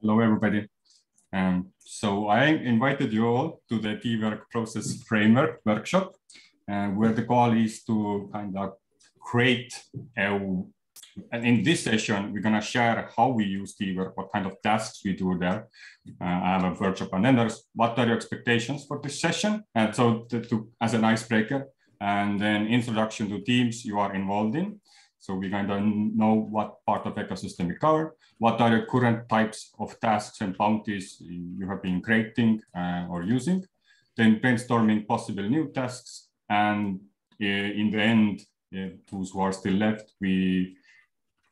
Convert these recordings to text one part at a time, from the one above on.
Hello, everybody. So I invited you all to the Dework Process Framework workshop, where the goal is to kind of create and in this session, we're going to share how we use Dework, what kind of tasks we do there. I have a workshop, and then there's what are your expectations for this session? And so as an icebreaker, and then introduction to teams you are involved in. So we kind of know what part of ecosystem we cover, what are the current types of tasks and bounties you have been creating or using, then brainstorming possible new tasks. And in the end, those who are still left, we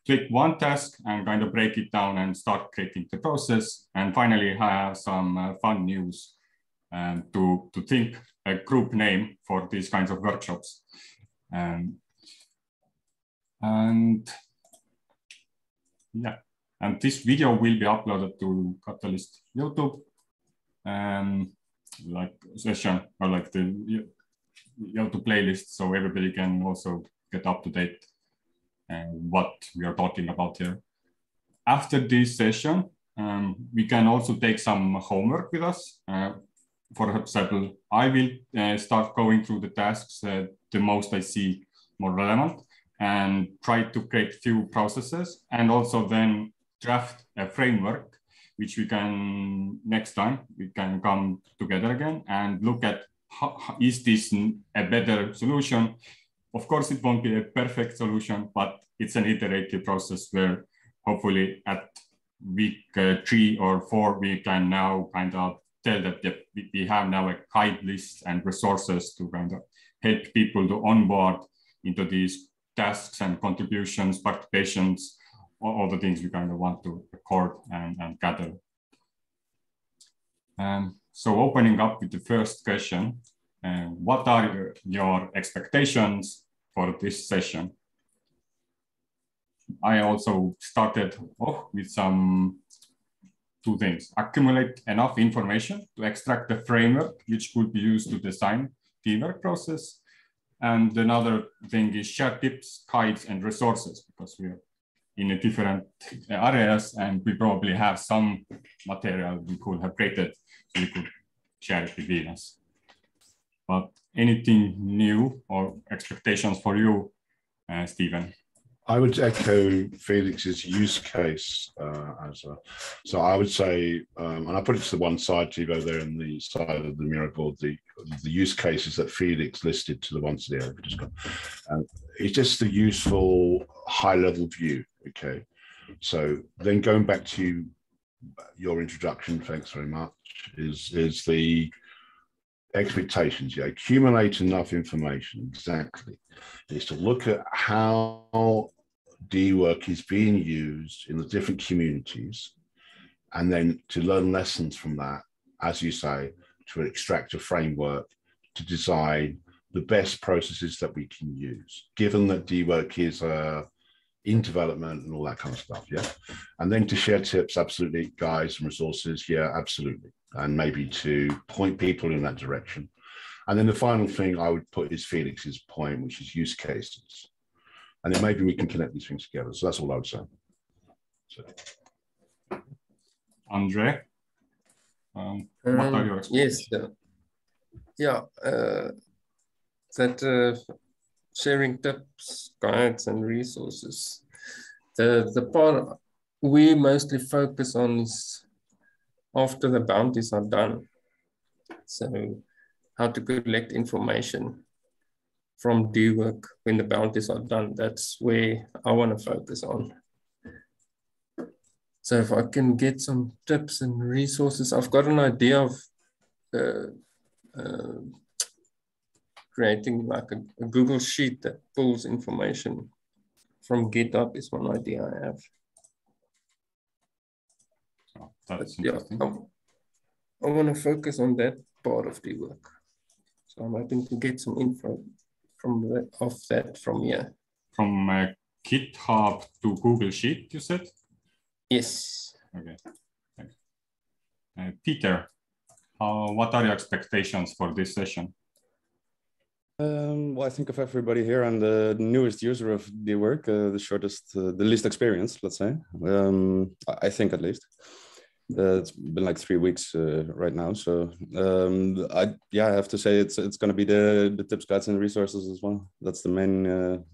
click one task and kind of break it down and start creating the process. And finally have some fun news to think a group name for these kinds of workshops. And yeah, and this video will be uploaded to Catalyst YouTube, like session or like the YouTube playlist, so everybody can also get up to date what we are talking about here. After this session, we can also take some homework with us. For example, I will start going through the tasks the most I see more relevant, and try to create few processes, and also then draft a framework, which we can next time, we can come together again and look at how is this a better solution. Of course, it won't be a perfect solution, but it's an iterative process where hopefully at week 3 or 4, we can now kind of tell that we have now a guide list and resources to kind of help people to onboard into these tasks and contributions, participations, all the things we kind of want to record and gather. So opening up with the first question, what are your expectations for this session? I also started off with two things: accumulate enough information to extract the framework, which could be used to design the work process. And another thing is share tips, guides, and resources, because we are in different areas and we probably have some material we could have created, so we could share it between us. But anything new or expectations for you, Stephen? I would echo Felix's use case so I would say, and I put it to the one side, Tevo, there in the side of the Miro board, the use cases that Felix listed to the ones there. It's just a useful high-level view, okay? So then going back to your introduction, thanks very much, is the expectations. Yeah, accumulate enough information, exactly. Is to look at how Dework is being used in the different communities, and then to learn lessons from that, as you say, to extract a framework to design the best processes that we can use, given that Dework is in development and all that kind of stuff, yeah? And then to share tips, absolutely, guides and resources, yeah, absolutely. And maybe to point people in that direction. And then the final thing I would put is Felix's point, which is use cases. And then maybe we can connect these things together. So that's all I would say. So. Andre, what are your expectations? Yes, that sharing tips, guides, and resources. The part we mostly focus on is after the bounties are done. So how to collect information from Dework when the bounties are done. That's where I want to focus on. So if I can get some tips and resources, I've got an idea of creating like a Google Sheet that pulls information from GitHub is one idea I have. Oh, that's interesting. I want to focus on that part of Dework. So I'm hoping to get some info from that from here. From GitHub to Google Sheet, you said? Yes. Okay, thanks. Peter, what are your expectations for this session? Well, I think of everybody here, I'm the newest user of Dework, the least experienced, let's say, I think at least. It's been like 3 weeks right now. So I have to say it's going to be the tips, guides, and resources as well. That's the main.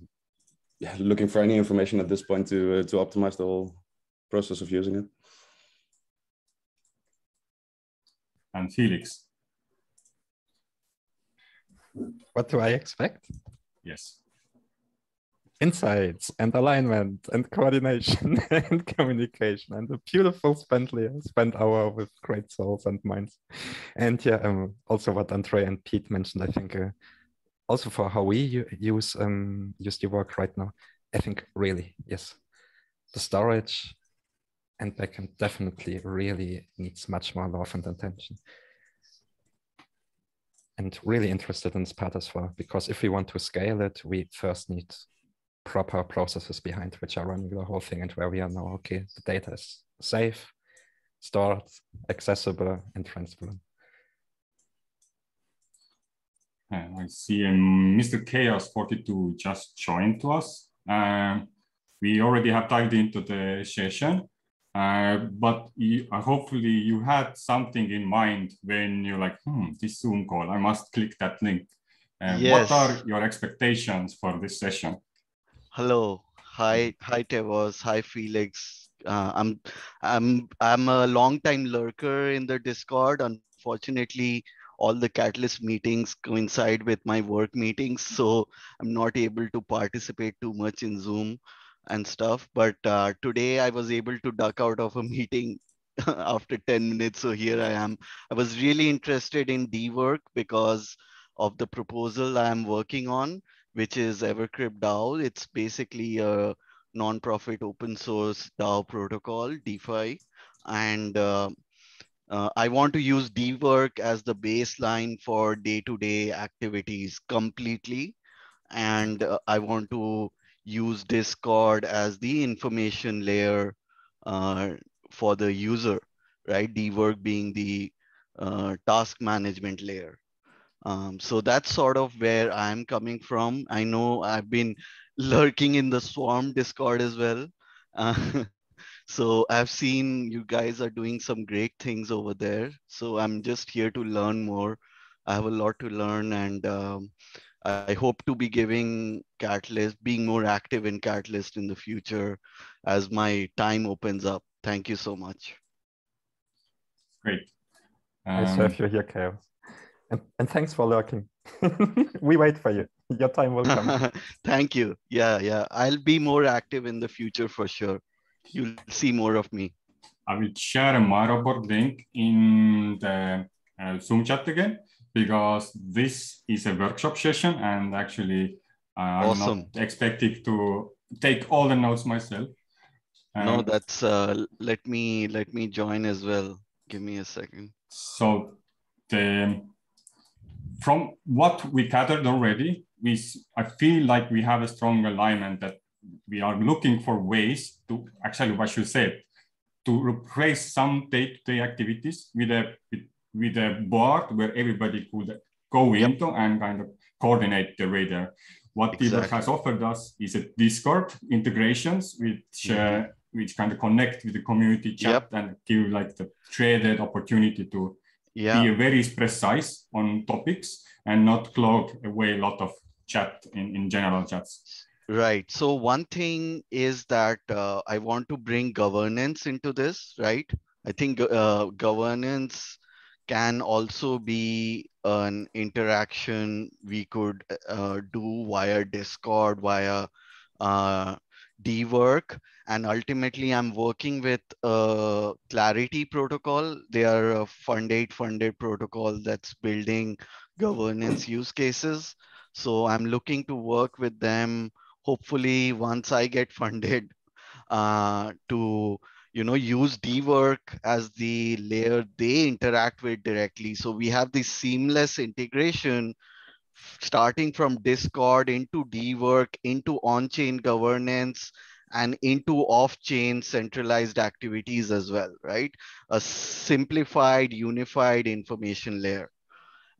Looking for any information at this point to optimize the whole process of using it. And Felix. What do I expect? Yes. Insights and alignment and coordination and communication and a beautiful spent hour with great souls and minds. And also what Andre and Pete mentioned, I think also for how we use Dework right now, I think really, yes, the storage and backend definitely really needs much more love and attention. And really interested in this part as well, because if we want to scale it, we first need proper processes behind which are running the whole thing, and where we are now, okay, the data is safe, stored, accessible, and transparent. I see Mr. Chaos 42 just joined to us. We already have dived into the session, but hopefully you had something in mind when you're like, this Zoom call, I must click that link. Yes. What are your expectations for this session? Hello, hi Tevos, hi Felix. I'm a long-time lurker in the Discord. Unfortunately, all the Catalyst meetings coincide with my work meetings, so I'm not able to participate too much in Zoom and stuff. But today I was able to duck out of a meeting after 10 minutes, so here I am. I was really interested in Dework because of the proposal I am working on, which is Evercrypt DAO. It's basically a non-profit open source DAO protocol, DeFi. And I want to use Dework as the baseline for day-to-day activities completely. And I want to use Discord as the information layer for the user, right? Dework being the task management layer. So that's sort of where I'm coming from. I know I've been lurking in the Swarm Discord as well. So I've seen you guys are doing some great things over there. So I'm just here to learn more. I have a lot to learn, and I hope to be giving Catalyst, being more active in Catalyst in the future as my time opens up. Thank you so much. Great. I serve you here, Chaos. And thanks for lurking. We wait for you. Your time will come. Thank you. Yeah. I'll be more active in the future for sure. You'll see more of me. I will share a Miro board link in the Zoom chat again, because this is a workshop session, and actually I'm awesome. not expecting to take all the notes myself. No, that's let me join as well. Give me a second. So from what we gathered already, I feel like we have a strong alignment that we are looking for ways to actually, what you said, to replace some day-to-day activities with a board where everybody could go into and kind of coordinate the radar. What Dework has offered us is a Discord integrations, which kind of connect with the community chat and give like the traded opportunity to be very precise on topics and not clog away a lot of chat in general chats. Right. So one thing is that I want to bring governance into this, right? I think governance can also be an interaction we could do via Discord, via Dework. And ultimately, I'm working with Clarity protocol. They are a funded protocol that's building governance use cases. So I'm looking to work with them, hopefully once I get funded, to use Dework as the layer they interact with directly. So we have this seamless integration starting from Discord into Dework, into on-chain governance, and into off-chain centralized activities as well, right? A simplified, unified information layer.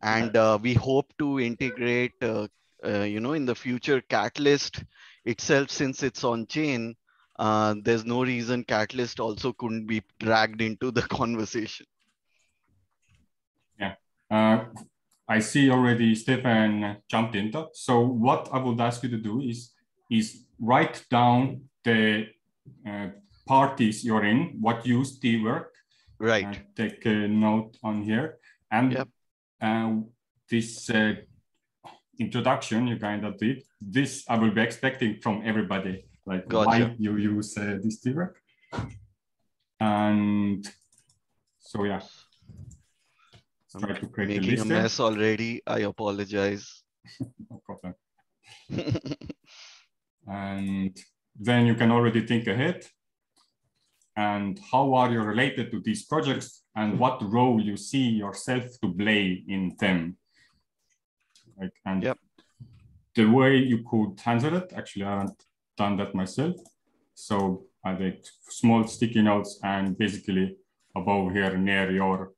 And we hope to integrate, in the future Catalyst itself, since it's on-chain, there's no reason Catalyst also couldn't be dragged into the conversation. Yeah. I see already Stephen jumped into. So what I would ask you to do is write down the parties you're in, what use Dework. Right. Take a note on here. And this introduction you kind of did, this I will be expecting from everybody, like why you use this Dework. And so, yeah. Try to create making a mess already. I apologize. No problem. And then you can already think ahead. And how are you related to these projects and what role you see yourself to play in them? Like, and the way you could answer it, actually, I haven't done that myself. So I did small sticky notes and basically above here near your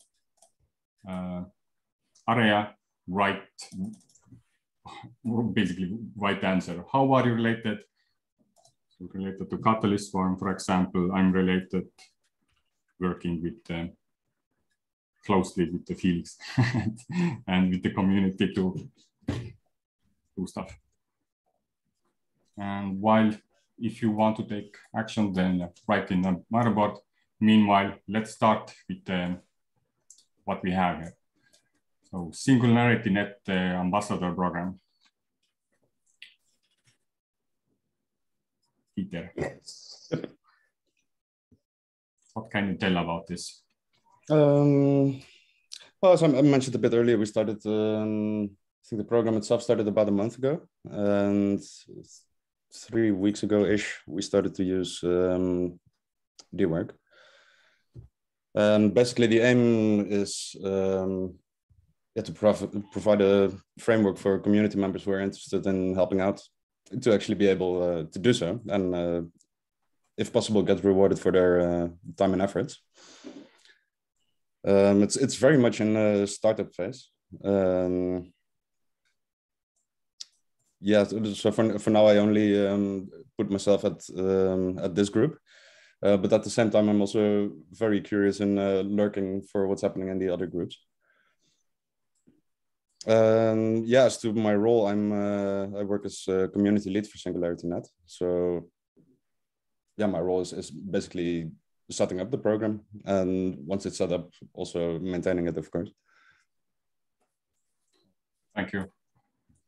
area, basically right answer. How are you related? So related to Catalyst Farm, for example, I'm related working with closely with the fields and with the community to do stuff. And while if you want to take action, then write in the Miro board. Meanwhile, let's start with what we have here. So Singularity Net Ambassador Program. Peter. Yes. What can you tell about this? Well, as I mentioned a bit earlier, we started, I think the program itself started about a month ago. And 3 weeks ago-ish, we started to use Dework. And basically the aim is to provide a framework for community members who are interested in helping out to actually be able to do so. And if possible, get rewarded for their time and efforts. It's very much in a startup phase. Yeah, so for now, I only put myself at this group. But at the same time, I'm also very curious in lurking for what's happening in the other groups. Yeah, as to my role, I work as a community lead for Singularity Net. So yeah, my role is basically setting up the program, and once it's set up, also maintaining it, of course. Thank you.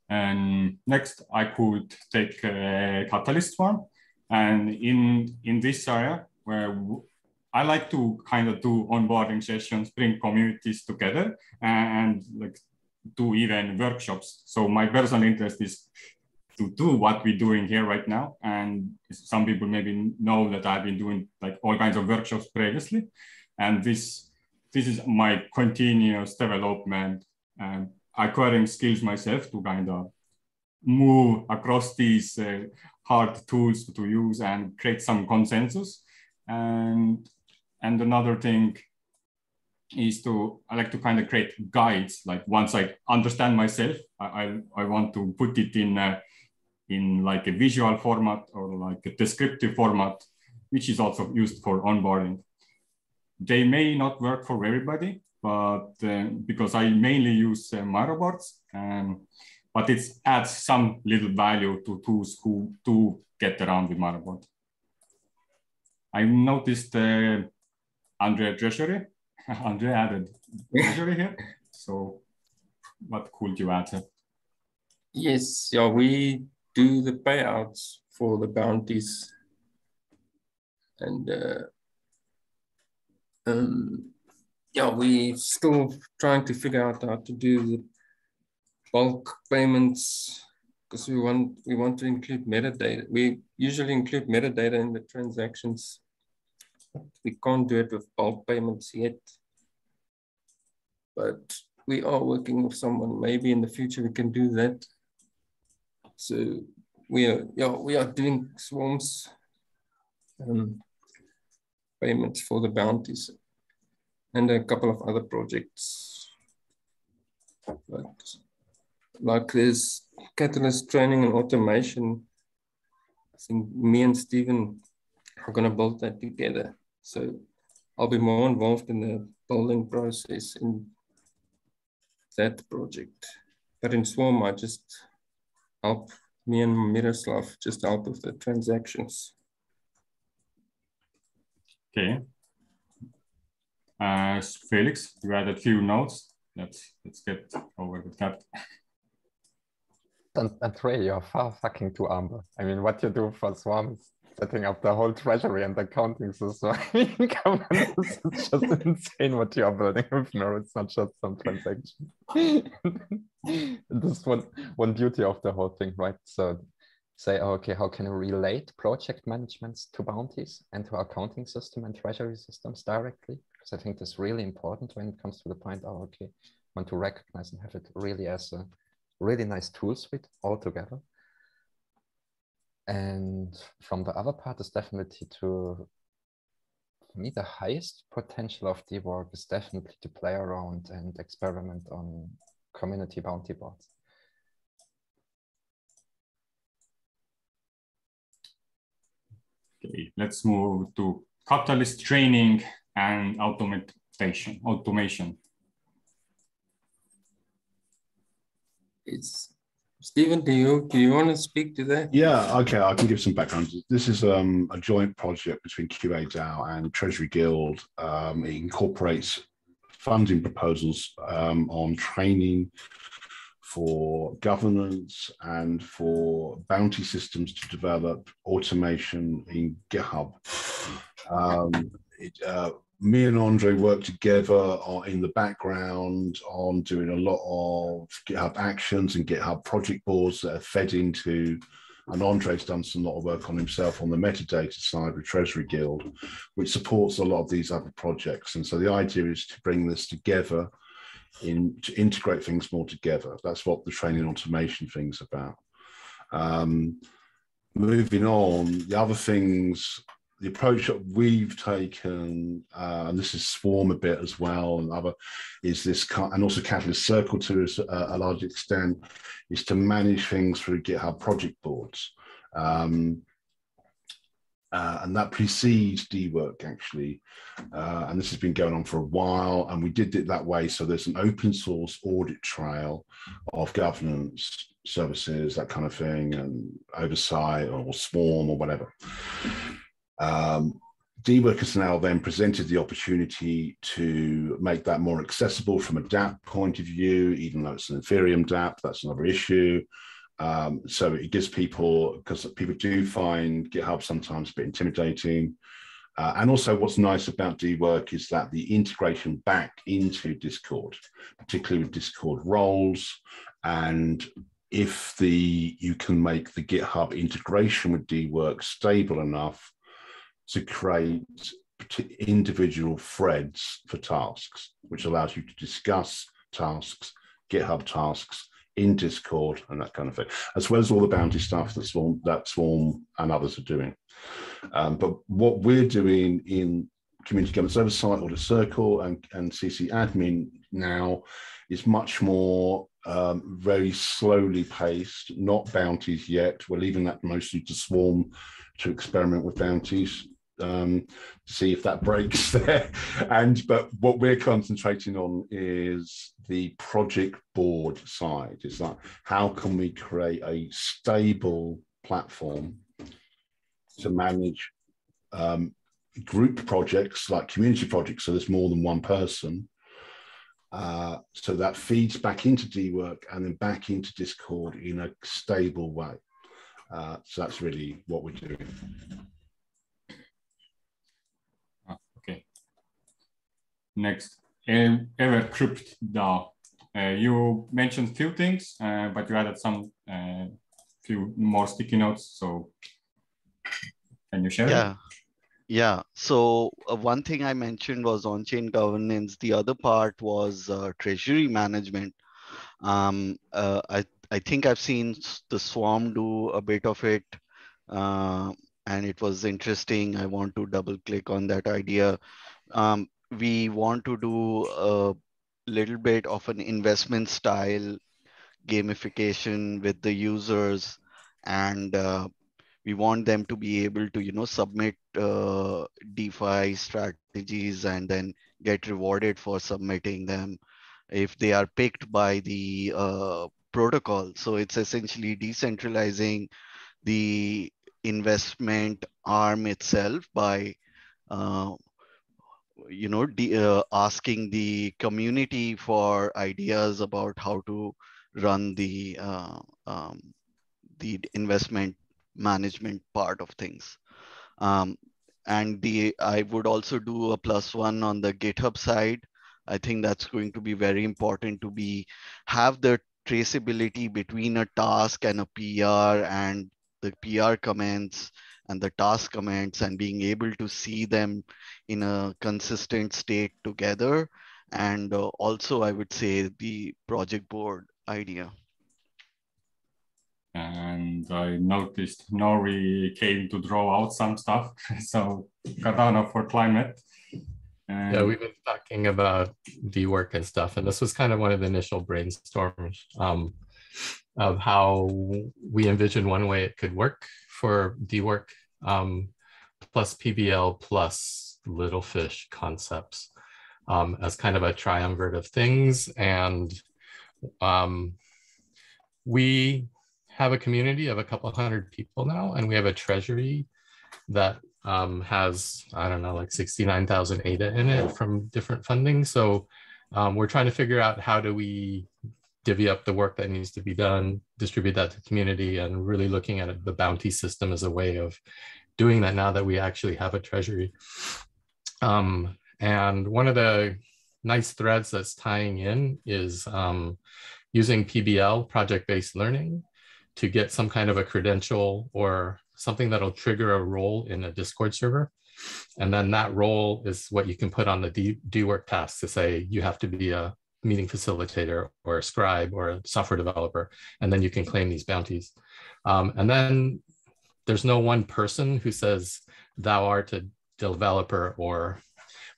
And next, I could take Catalyst Farm. And in this area, where I like to kind of do onboarding sessions, bring communities together, and like do even workshops. So my personal interest is to do what we're doing here right now. And some people maybe know that I've been doing like all kinds of workshops previously. And this is my continuous development and acquiring skills myself to kind of move across these hard tools to use and create some consensus. And another thing is I like to kind of create guides. Like once I understand myself, I want to put it in like a visual format or like a descriptive format, which is also used for onboarding. They may not work for everybody, but because I mainly use Miro boards, but it adds some little value to tools who do get around with Miro board. I noticed Andre Treasury. Andre added Treasury here. So what could you add? Yes, yeah, we do the payouts for the bounties. And yeah, we still trying to figure out how to do the bulk payments because we want to include metadata. We usually include metadata in the transactions. We can't do it with bulk payments yet. But we are working with someone. Maybe in the future we can do that. So we are doing swarms payments for the bounties and a couple of other projects. Like there's Catalyst training and automation. I think me and Stephen I'm going to build that together. So I'll be more involved in the building process in that project. But in Swarm, I just help, me and Miroslav just help with the transactions. Okay. Felix, you had a few notes. Let's get over with that. And Trey, you're far fucking too humble. I mean, what you do for Swarm is setting up the whole treasury and accounting system. I mean, come on, this is just insane what you are building with Miro. It's not just some transaction. This is one beauty of the whole thing, right? So say, okay, how can we relate project managements to bounties and to accounting system and treasury systems directly? Because I think that's really important when it comes to the point, oh, okay, want to recognize and have it really as a really nice tool suite altogether. And from the other part is definitely to, for me, the highest potential of Dework is definitely to play around and experiment on community bounty boards. Okay, let's move to catalyst training and automation. It's Stephen, do you want to speak to that? Yeah, okay, I can give some background. This is a joint project between QA DAO and Treasury Guild. It incorporates funding proposals on training for governance and for bounty systems to develop automation in GitHub. Me and Andre work together in the background on doing a lot of GitHub actions and GitHub project boards that are fed into, and Andre's done some lot of work on himself on the metadata side with Treasury Guild, which supports a lot of these other projects. And so the idea is to bring this together, to integrate things more together. That's what the training automation thing's about. Moving on, the other things, the approach that we've taken, and this is Swarm a bit as well, and other, is this, and also Catalyst Circle to a large extent, is to manage things through GitHub project boards. And that precedes Dework, actually. And this has been going on for a while, and we did it that way. So there's an open source audit trail of governance services, that kind of thing, and oversight or Swarm or whatever. Dework has now then presented the opportunity to make that more accessible from a dApp point of view, even though it's an Ethereum dApp, that's another issue. So it gives people, because people do find GitHub sometimes a bit intimidating. And also what's nice about Dework is that the integration back into Discord, particularly with Discord roles, and if you can make the GitHub integration with Dework stable enough to create individual threads for tasks, which allows you to discuss tasks, GitHub tasks in Discord and that kind of thing, as well as all the bounty stuff that Swarm and others are doing. But what we're doing in Community Governance Oversight, Audit Circle, and CC Admin now is much more very slowly paced, not bounties yet. We're leaving that mostly to Swarm to experiment with bounties. See if that breaks there. But what we're concentrating on is the project board side. It's like, how can we create a stable platform to manage group projects, like community projects, so there's more than one person, so that feeds back into Dework and then back into Discord in a stable way. So that's really what we're doing. Okay. Next, Evercrypt DAO. You mentioned a few things, but you added some few more sticky notes. So can you share? Yeah. Yeah, so one thing I mentioned was on-chain governance. The other part was treasury management. I think I've seen the Swarm do a bit of it, and it was interesting. I want to double click on that idea. We want to do a little bit of an investment style gamification with the users, and We want them to be able to, submit DeFi strategies and then get rewarded for submitting them if they are picked by the protocol. So it's essentially decentralizing the investment arm itself by asking the community for ideas about how to run the investment management part of things. And I would also do a +1 on the GitHub side. I think that's going to be very important to have the traceability between a task and a PR, and the PR comments and the task comments, and being able to see them in a consistent state together. And also, I would say the project board idea. And I noticed Nori came to draw out some stuff. So Cardano for climate. And yeah, we've been talking about Dework and stuff, and this was kind of one of the initial brainstorms of how we envision one way it could work for Dework plus PBL plus Little Fish concepts as kind of a triumvirate of things. And we have a community of a couple hundred people now, and we have a treasury that has, I don't know, like 69,000 ADA in it from different funding. So we're trying to figure out how do we divvy up the work that needs to be done, distribute that to the community, and really looking at the bounty system as a way of doing that now that we actually have a treasury. And one of the nice threads that's tying in is using PBL, project-based learning, to get some kind of a credential or something that'll trigger a role in a Discord server. And then that role is what you can put on the Dework task to say you have to be a meeting facilitator or a scribe or a software developer, and then you can claim these bounties. And then there's no one person who says thou art a developer or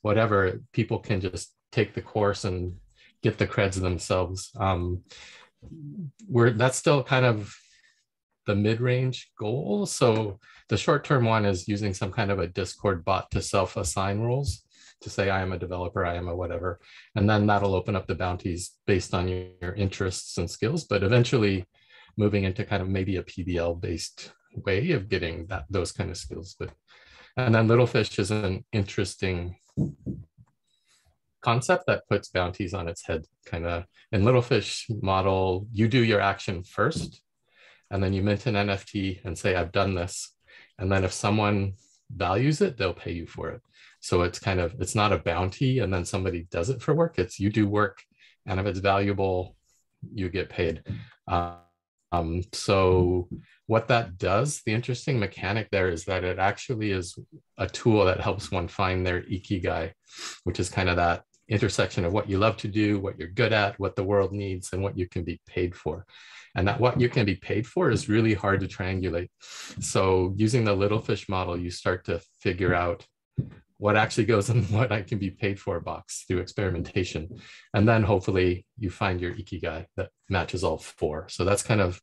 whatever. People can just take the course and get the creds themselves. That's still kind of the mid-range goal. So the short-term one is using some kind of a Discord bot to self-assign roles, to say I am a developer, I am a whatever, and then that'll open up the bounties based on your interests and skills. But eventually moving into kind of maybe a PBL-based way of getting those kind of skills. And then Little Fish is an interesting concept that puts bounties on its head. Kind of in Little Fish model, you do your action first, and then you mint an NFT and say, I've done this. And then if someone values it, they'll pay you for it. So it's kind of, it's not a bounty and then somebody does it for work. It's you do work, and if it's valuable, you get paid. So what that does, the interesting mechanic there is that it actually is a tool that helps one find their ikigai, which is kind of that intersection of what you love to do, what you're good at, what the world needs, and what you can be paid for. And that what you can be paid for is really hard to triangulate. So using the Little Fish model, you start to figure out what actually goes in what I can be paid for box through experimentation. And then hopefully you find your ikigai that matches all four. So that's kind of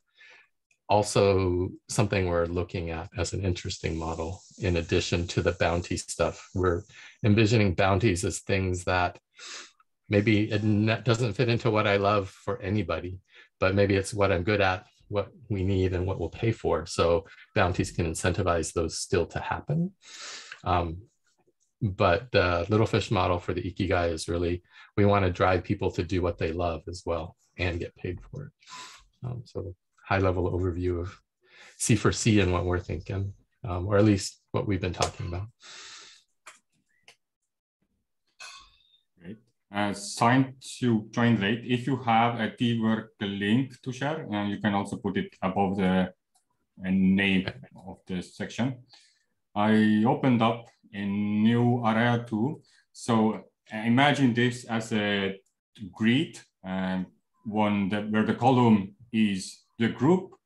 also something we're looking at as an interesting model. In addition to the bounty stuff, we're envisioning bounties as things that maybe it doesn't fit into what I love for anybody, but maybe it's what I'm good at, what we need, and what we'll pay for. So bounties can incentivize those still to happen. But the Little Fish model for the ikigai is really, we want to drive people to do what they love as well and get paid for it. So high level overview of C4C and what we're thinking, or at least what we've been talking about. Great. Signed to join rate. If you have a Dework link to share, you can also put it above the name of the section. I opened up a new area too. So imagine this as a grid, where the column is the group,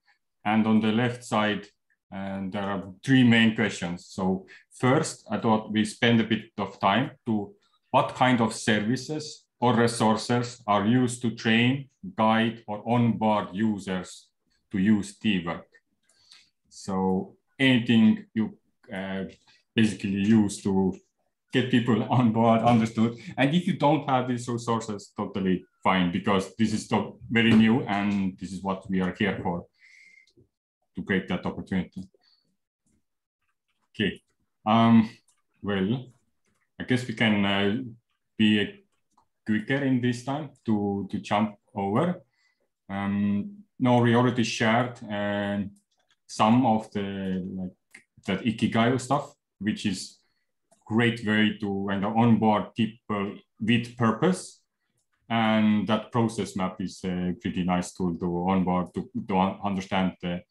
and on the left side, there are three main questions. So first, I thought we spend a bit of time to what kind of services or resources are used to train, guide, or onboard users to use Dework. So anything you basically use to get people on board, understood. And if you don't have these resources, totally fine, because this is very new and this is what we are here for, to create that opportunity. Okay, well, I guess we can be quicker in this time to jump over. No, we already shared some of the that Ikigai stuff, which is great way to onboard people with purpose. And that process map is a pretty nice tool to onboard, to understand the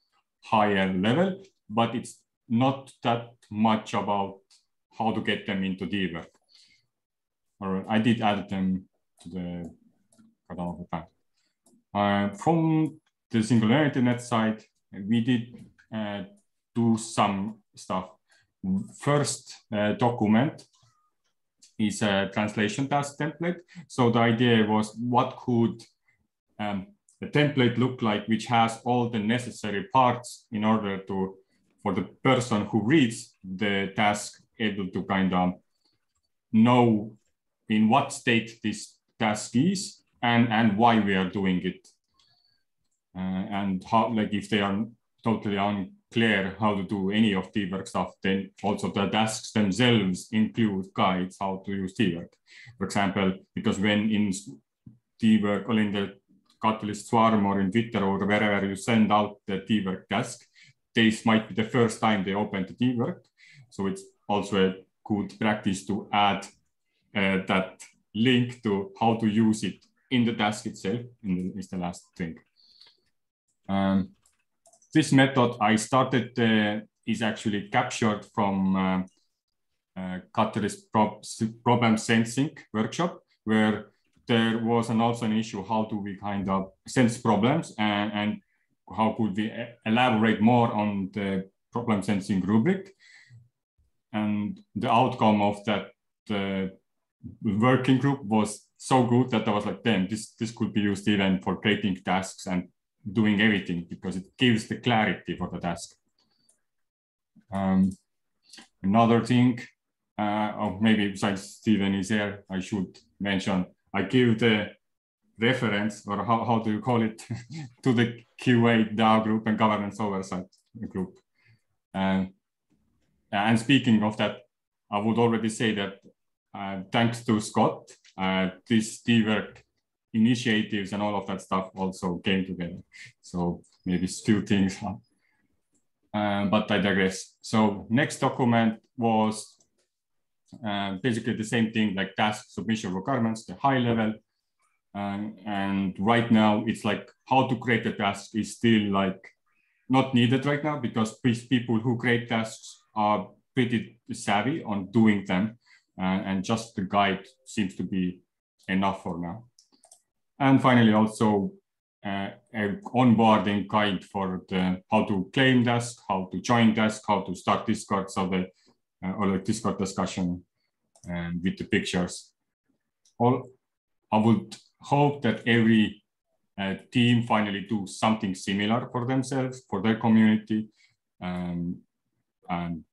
higher level, but it's not that much about how to get them into Dework. Or I did add them to the from the Singularity Net side, we did do some stuff. First document is a translation task template. So the idea was, what could a template look like which has all the necessary parts in order for the person who reads the task able to kind of know in what state this task is and why we are doing it. And how, like, if they are totally unclear how to do any of Dework stuff, then also the tasks themselves include guides how to use Dework. For example, because when in Dework or in the Catalyst Swarm or in Twitter or wherever you send out the Dework task, this might be the first time they open the Dework. So it's also a good practice to add that link to how to use it in the task itself, is the last thing. This method I started is actually captured from Catalyst problem sensing workshop, where there was also an issue, how do we kind of sense problems and how could we elaborate more on the problem sensing rubric. And the outcome of that working group was so good that I was like, damn, this could be used even for creating tasks and doing everything, because it gives the clarity for the task. Another thing, or maybe besides Stephen is here, I should mention, I give the reference, or how do you call it, to the QA DAO group and governance oversight group. And speaking of that, I would already say that thanks to Scott, this Dework initiatives and all of that stuff also came together. So maybe a few things, but I digress. So next document was basically the same thing, like task submission requirements, the high level. And right now it's like how to create a task is still like not needed right now, because people who create tasks are pretty savvy on doing them, and just the guide seems to be enough for now. And finally, also an onboarding guide for how to claim task, how to join task, how to start Discord, so that or like Discord discussion with the pictures. I would hope that every team finally do something similar for themselves, for their community.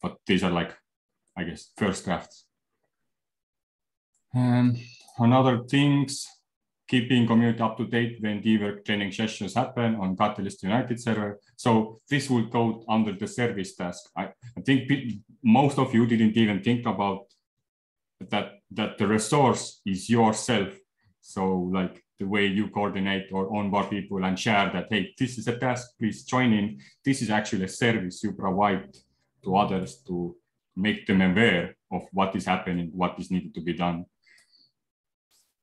But these are like, I guess, first drafts. Another things, keeping community up to date when Dework training sessions happen on Catalyst United server. So this will go under the service task. I think most of you didn't even think about that the resource is yourself. So like the way you coordinate or onboard people and share that, hey, this is a task, please join in. This is actually a service you provide to others to make them aware of what is happening, what is needed to be done.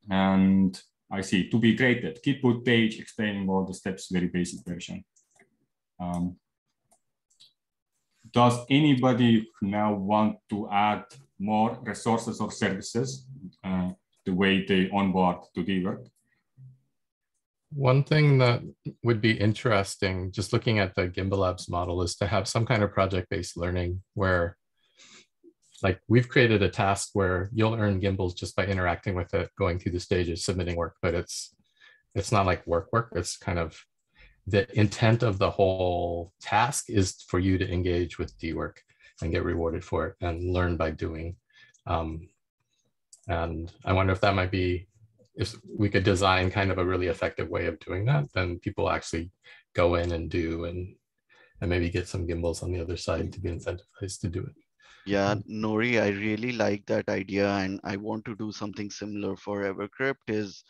And I see, to be created, Gitboot page explaining all the steps, very basic version. Does anybody now want to add more resources or services the way they onboard to Dework? One thing that would be interesting, just looking at the Gimbal Labs model, is to have some kind of project-based learning where, like, we've created a task where you'll earn gimbals just by interacting with it, going through the stages, submitting work, but it's not like work. It's kind of the intent of the whole task is for you to engage with Dework and get rewarded for it and learn by doing. And I wonder if that might be, if we could design kind of a really effective way of doing that, then people actually go in and do, and maybe get some gimbals on the other side to be incentivized to do it. Yeah, Nori, I really like that idea, and I want to do something similar for Evercrypt, is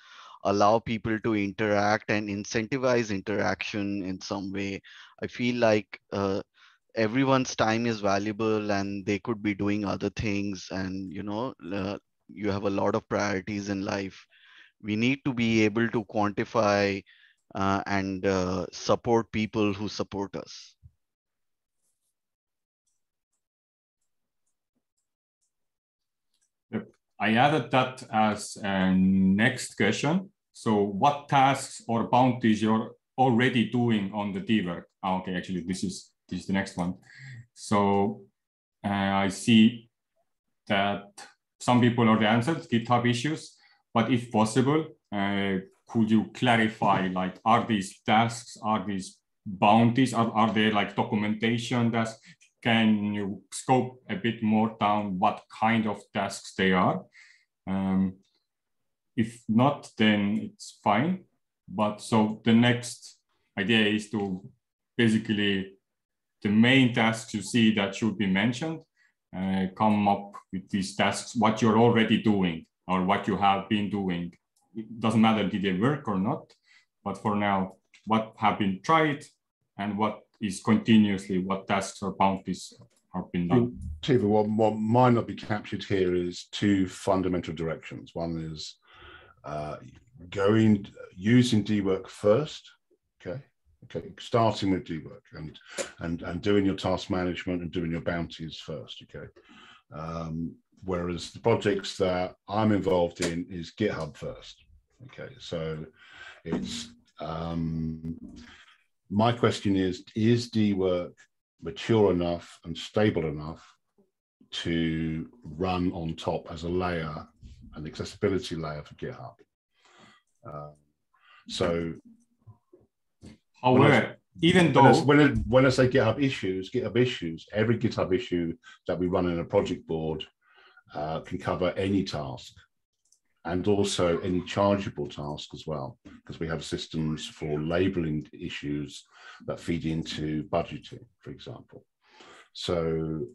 allow people to interact and incentivize interaction in some way. I feel like everyone's time is valuable and they could be doing other things, and you have a lot of priorities in life. We need to be able to quantify and support people who support us. Yep. I added that as a next question. So what tasks or bounties you're already doing on the Dework? Oh, okay, actually, this is the next one. So I see that some people already answered GitHub issues, but if possible, could you clarify, like, are these tasks, are these bounties, are they like documentation tasks? Can you scope a bit more down what kind of tasks they are? If not, then it's fine. But so the next idea is to basically the main tasks you see that should be mentioned, come up with these tasks, what you're already doing or what you have been doing. It doesn't matter did they work or not, but for now, what have been tried and what is continuously, what tasks or bounties have been done. Tevo, what might not be captured here is two fundamental directions. One is using Dework first, okay, starting with Dework and doing your task management and doing your bounties first, okay. Whereas the projects that I'm involved in is GitHub first, okay. So it's my question is Dework mature enough and stable enough to run on top as a layer, an accessibility layer for GitHub? However, even though when I say GitHub issues, every GitHub issue that we run in a project board can cover any task, and also any chargeable task as well, because we have systems for labeling issues that feed into budgeting, for example. So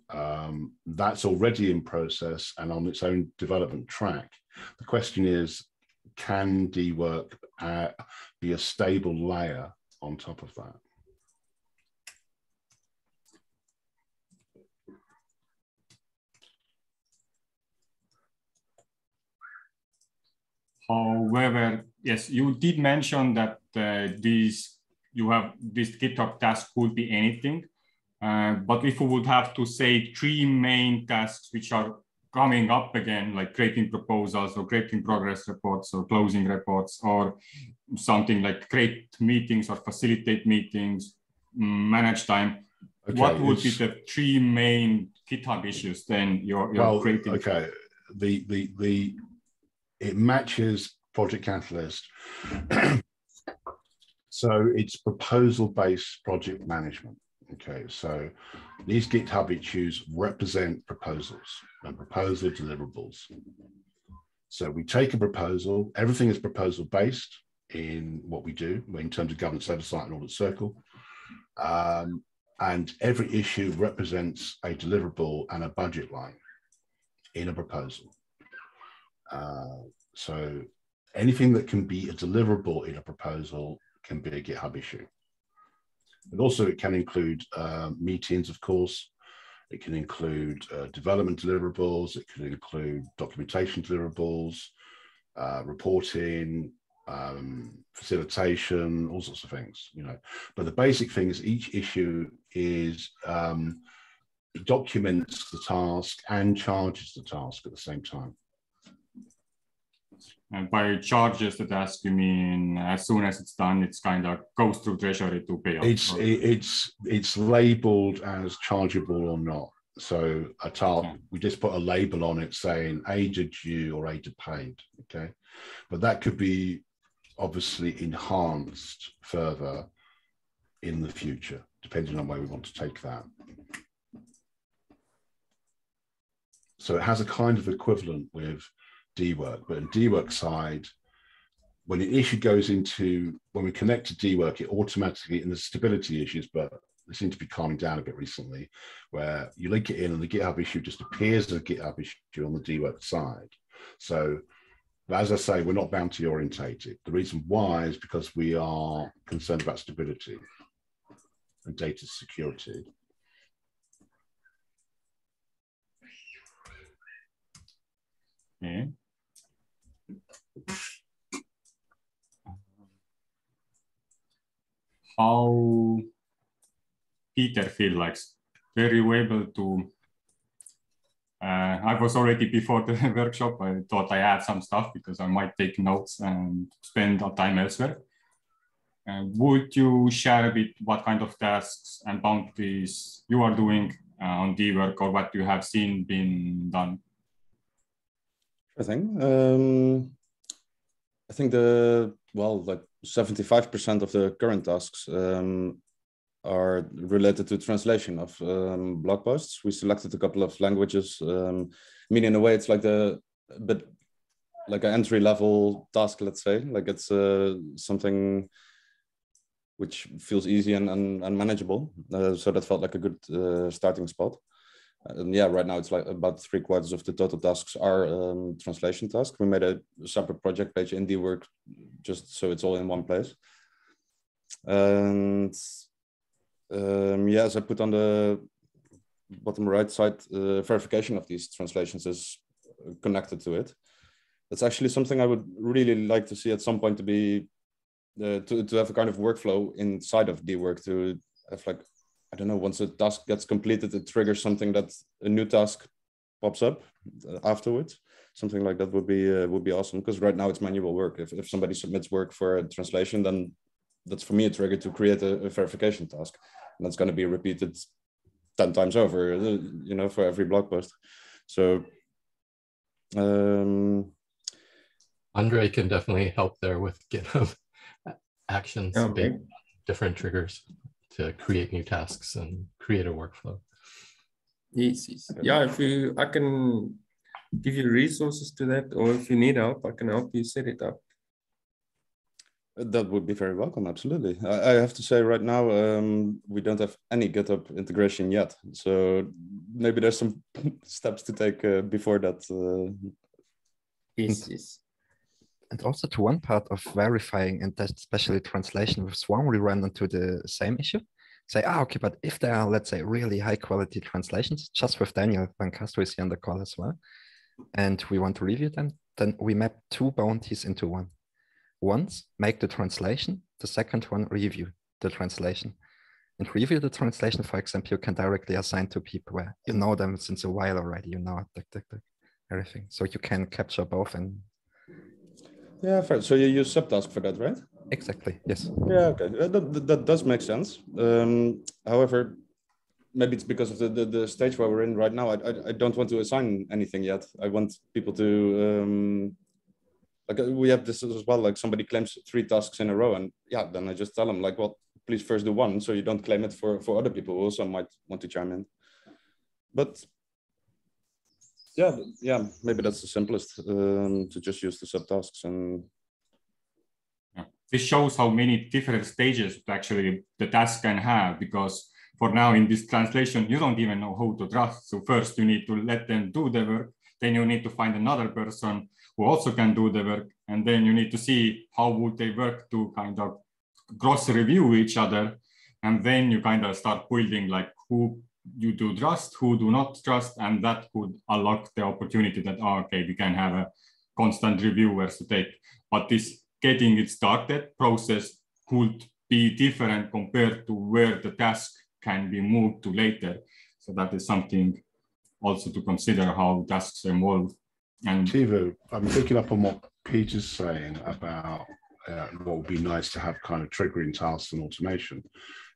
that's already in process and on its own development track. The question is, can Dework be a stable layer on top of that? However, yes, you did mention that you have this GitHub task could be anything. But if we would have to say three main tasks which are coming up again, like creating proposals or creating progress reports or closing reports or something like create meetings or facilitate meetings, manage time, okay, what would be the three main GitHub issues then you're creating? Okay, it matches Project Catalyst. So it's proposal-based project management. Okay, so these GitHub issues represent proposals and proposal deliverables. So we take a proposal, everything is proposal-based in what we do in terms of governance oversight and audit circle. And every issue represents a deliverable and a budget line in a proposal. So anything that can be a deliverable in a proposal can be a GitHub issue. But also it can include meetings, of course. It can include development deliverables. It can include documentation deliverables, reporting, facilitation, all sorts of things, you know. But the basic thing is each issue is it documents the task and charges the task at the same time. And by charges the task, you mean as soon as it's done, it's kind of goes through Treasury to pay off? It's labeled as chargeable or not. So a task, we just put a label on it saying aged due or aged paid, okay? But that could be obviously enhanced further in the future, depending on where we want to take that. So it has a kind of equivalent with Dework, but in Dework side, when the issue goes into, when we connect to Dework, it automatically, and there's stability issues, but they seem to be calming down a bit recently, where you link it in and the GitHub issue just appears as a GitHub issue on the Dework side. So as I say, we're not bounty orientated. The reason why is because we are concerned about stability and data security. Okay. How Peter feel like? Were you able to? I was already before the workshop. I thought I had some stuff because I might take notes and spend time elsewhere. Would you share a bit what kind of tasks and bounties you are doing on Dework, or what you have seen being done? I think. I think like 75% of the current tasks are related to translation of blog posts. We selected a couple of languages. Meaning, in a way, it's like but like an entry-level task, let's say. Like it's something which feels easy and manageable. So that felt like a good starting spot. And yeah, right now it's like about 3/4 of the total tasks are translation tasks. We made a separate project page in Dework just so it's all in one place. And yeah, as I put on the bottom right side, verification of these translations is connected to it. That's actually something I would really like to see at some point, to be to have a kind of workflow inside of Dework, to have, like, I don't know, once a task gets completed, it triggers something that a new task pops up afterwards. Something like that would be awesome, because right now it's manual work. If somebody submits work for a translation, then that's for me a trigger to create a verification task, and that's going to be repeated 10 times over, you know, for every blog post. So Andre can definitely help there with GitHub actions, different triggers to create new tasks and create a workflow. Yes. Yeah, I can give you resources to that, or if you need help, I can help you set it up. That would be very welcome, absolutely. I have to say right now, we don't have any GitHub integration yet. So maybe there's some steps to take before that. Yes. And also to one part of verifying, and especially translation with Swarm, we run into the same issue. Say, okay, but if there are, let's say, really high quality translations, just with Daniel Van Castro is here on the call as well, and we want to review them, then we map 2 bounties into one. Once, make the translation. The second one, review the translation. And review the translation, for example, you can directly assign to people where you know them since a while already, you know everything. So you can capture both. And yeah, fair. So you use subtask for that, right? Exactly, yes. Yeah, okay. That does make sense. However, maybe it's because of the stage where we're in right now. I don't want to assign anything yet. I want people to, like, we have this as well, like somebody claims 3 tasks in a row, and yeah, then I just tell them, like, well, please first do one, so you don't claim it for other people who also might want to chime in. But yeah, maybe that's the simplest, to just use the subtasks. And this shows how many different stages actually the task can have, because for now in this translation, you don't even know who to trust. So first you need to let them do the work. Then you need to find another person who also can do the work. And then you need to see how would they work to kind of cross review each other. And then you kind of start building like who you do trust, who do not trust. And that could unlock the opportunity that, okay, we can have a constant reviewers to take. But this getting it started process could be different compared to where the task can be moved to later. So that is something also to consider, how tasks evolve. And Tevo, I'm picking up on what Peter's saying about what would be nice to have kind of triggering tasks and automation.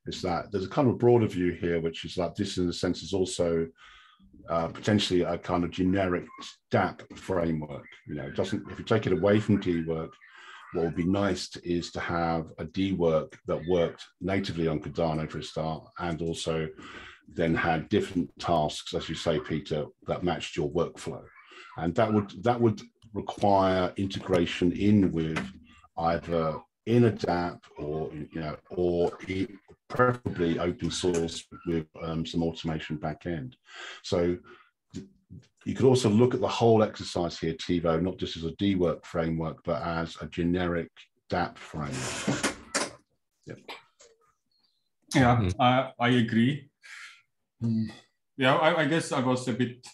Is that there's a kind of broader view here, which is like this in a sense is also potentially a kind of generic dApp framework. You know, it doesn't, if you take it away from Dework, what would be nice is to have a Dework that worked natively on Cardano for a start, and also then had different tasks, as you say, Peter, that matched your workflow. And that would require integration in with either in a dApp or preferably open source with some automation backend. So you could also look at the whole exercise here, Tevo, not just as a Dework framework, but as a generic dApp framework. Yeah, I agree. Yeah, I guess I was a bit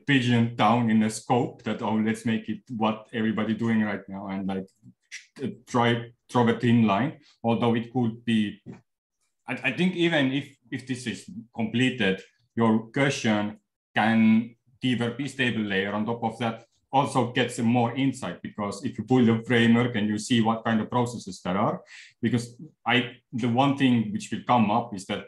pigeoned down in the scope that, oh, let's make it what everybody doing right now, and like try draw a thin line. Although it could be, I think even if this is completed, your question can Dework be stable layer on top of that also gets more insight, because if you pull the framework and you see what kind of processes there are, because the one thing which will come up is that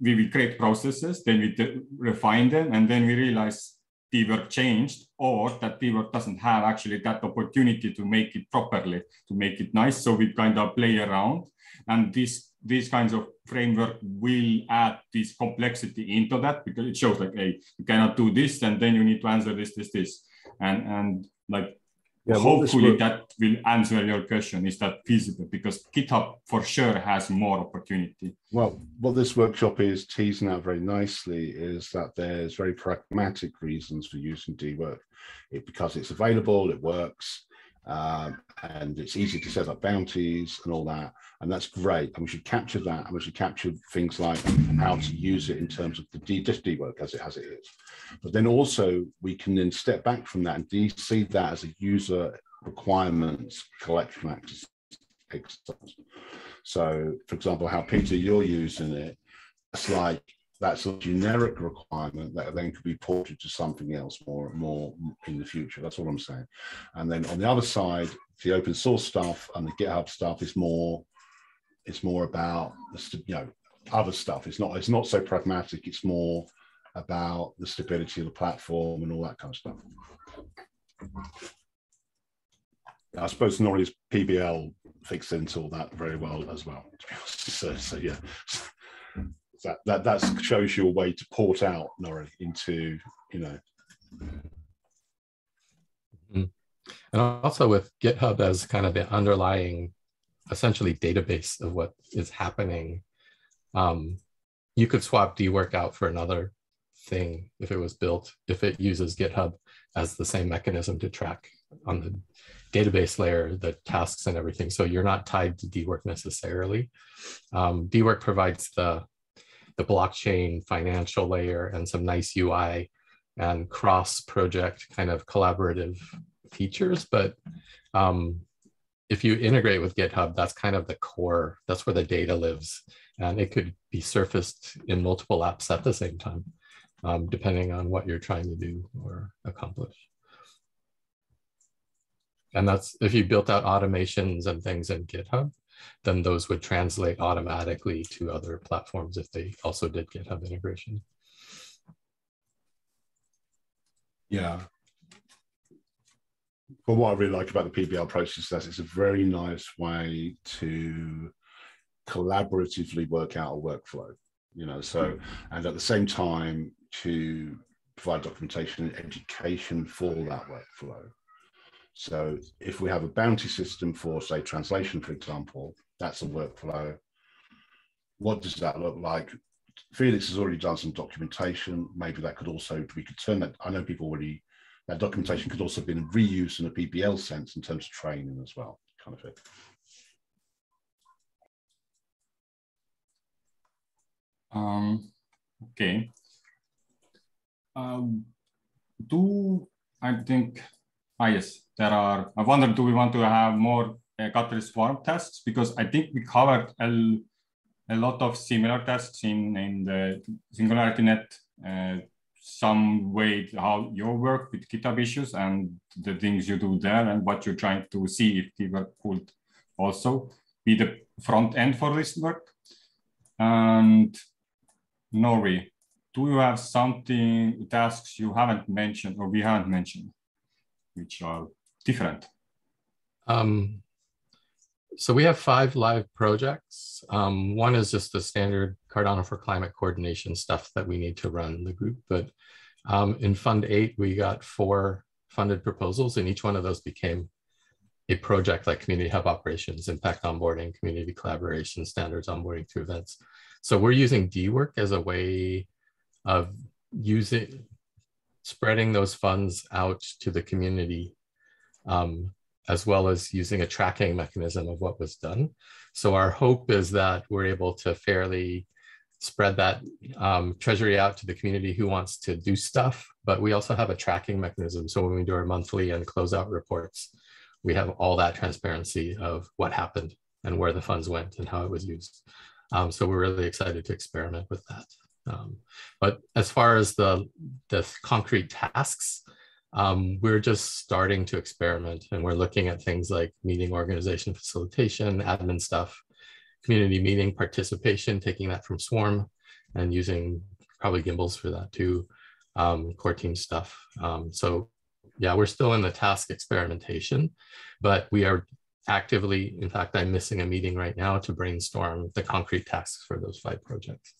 we will create processes, then we refine them, and then we realize Dework changed, or that Dework doesn't have actually that opportunity to make it properly, to make it nice. So we kind of play around, and these kinds of framework will add this complexity into that, because it shows like, hey, you cannot do this, and then you need to answer this, and like, yeah, hopefully that will answer your question. Is that feasible? Because GitHub for sure has more opportunity. Well, what this workshop is teasing out very nicely is that there's very pragmatic reasons for using Dework. Because it's available, it works, and it's easy to set up bounties and all that, and that's great. And we should capture that, and we should capture things like how to use it in terms of the Dework as it is. But then also we can then step back from that and see that as a user requirements collection exercise. So, for example, how Peter, you're using it, it's like that's a generic requirement that then could be ported to something else more in the future. That's all I'm saying. And then on the other side, the open source stuff and the GitHub stuff is more about other stuff. It's not so pragmatic. It's more about the stability of the platform and all that kind of stuff. I suppose Nori's PBL fits into all that very well as well, to be honest. So yeah. That shows you a way to port out Nori into, And also with GitHub as kind of the underlying, essentially, database of what is happening, you could swap Dework out for another thing if it was built, if it uses GitHub as the same mechanism to track on the database layer, the tasks and everything. So you're not tied to Dework necessarily. Dework provides the blockchain financial layer and some nice UI and cross-project kind of collaborative features. But if you integrate with GitHub, that's kind of the core, that's where the data lives. And it could be surfaced in multiple apps at the same time, depending on what you're trying to do or accomplish. And that's, if you built out automations and things in GitHub, then those would translate automatically to other platforms if they also did GitHub integration. Yeah. But what I really like about the PBL process is it's a very nice way to collaboratively work out a workflow, so, and at the same time to provide documentation and education for that workflow. So if we have a bounty system for, say, translation, for example, that's a workflow. What does that look like? Felix has already done some documentation. Maybe that could also, we could turn that, I know people already, that documentation could also have been reused in a PBL sense in terms of training as well, kind of thing. Okay. I think, yes, there are, I wonder, do we want to have more Catalyst Swarm tests? Because I think we covered a lot of similar tests in the Singularity Net, some way how you work with GitHub issues and the things you do there and what you're trying to see if Dework could also be the front end for this work. And Nori, do you have something, tasks you haven't mentioned or we haven't mentioned, which are different? So we have 5 live projects. One is just the standard Cardano for climate coordination stuff that we need to run the group. But in Fund 8, we got 4 funded proposals, and each one of those became a project like Community Hub Operations, Impact Onboarding, Community Collaboration, Standards Onboarding through Events. So we're using Dework as a way of spreading those funds out to the community, as well as using a tracking mechanism of what was done. So our hope is that we're able to fairly spread that treasury out to the community who wants to do stuff, but we also have a tracking mechanism. So when we do our monthly and closeout reports, we have all that transparency of what happened and where the funds went and how it was used. So we're really excited to experiment with that. But as far as the concrete tasks, we're just starting to experiment, and we're looking at things like meeting organization facilitation, admin stuff, community meeting participation, taking that from Swarm and using probably gimbals for that too, core team stuff. So yeah, we're still in the task experimentation, but we are actively, in fact, I'm missing a meeting right now to brainstorm the concrete tasks for those 5 projects.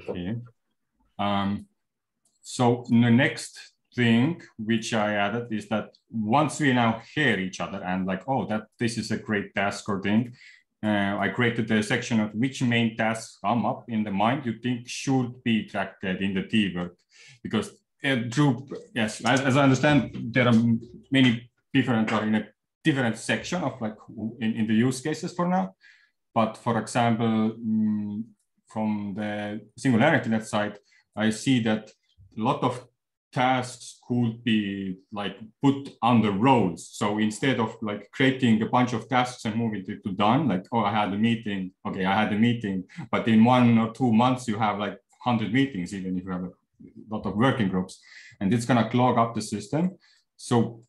Okay. So the next thing which I added is that once we now hear each other and like, oh, this is a great task or thing, I created a section of which main tasks come up in the mind you think should be tracked in the Dework, because yes, as I understand, there are many different or in a different section of like in the use cases for now. But for example, from the Singularity Net side, I see that a lot of tasks could be like put under roles. So instead of like creating a bunch of tasks and moving it to done, like, oh, I had a meeting. Okay, I had a meeting. But in 1 or 2 months, you have like 100 meetings, even if you have a lot of working groups, and it's going to clog up the system. So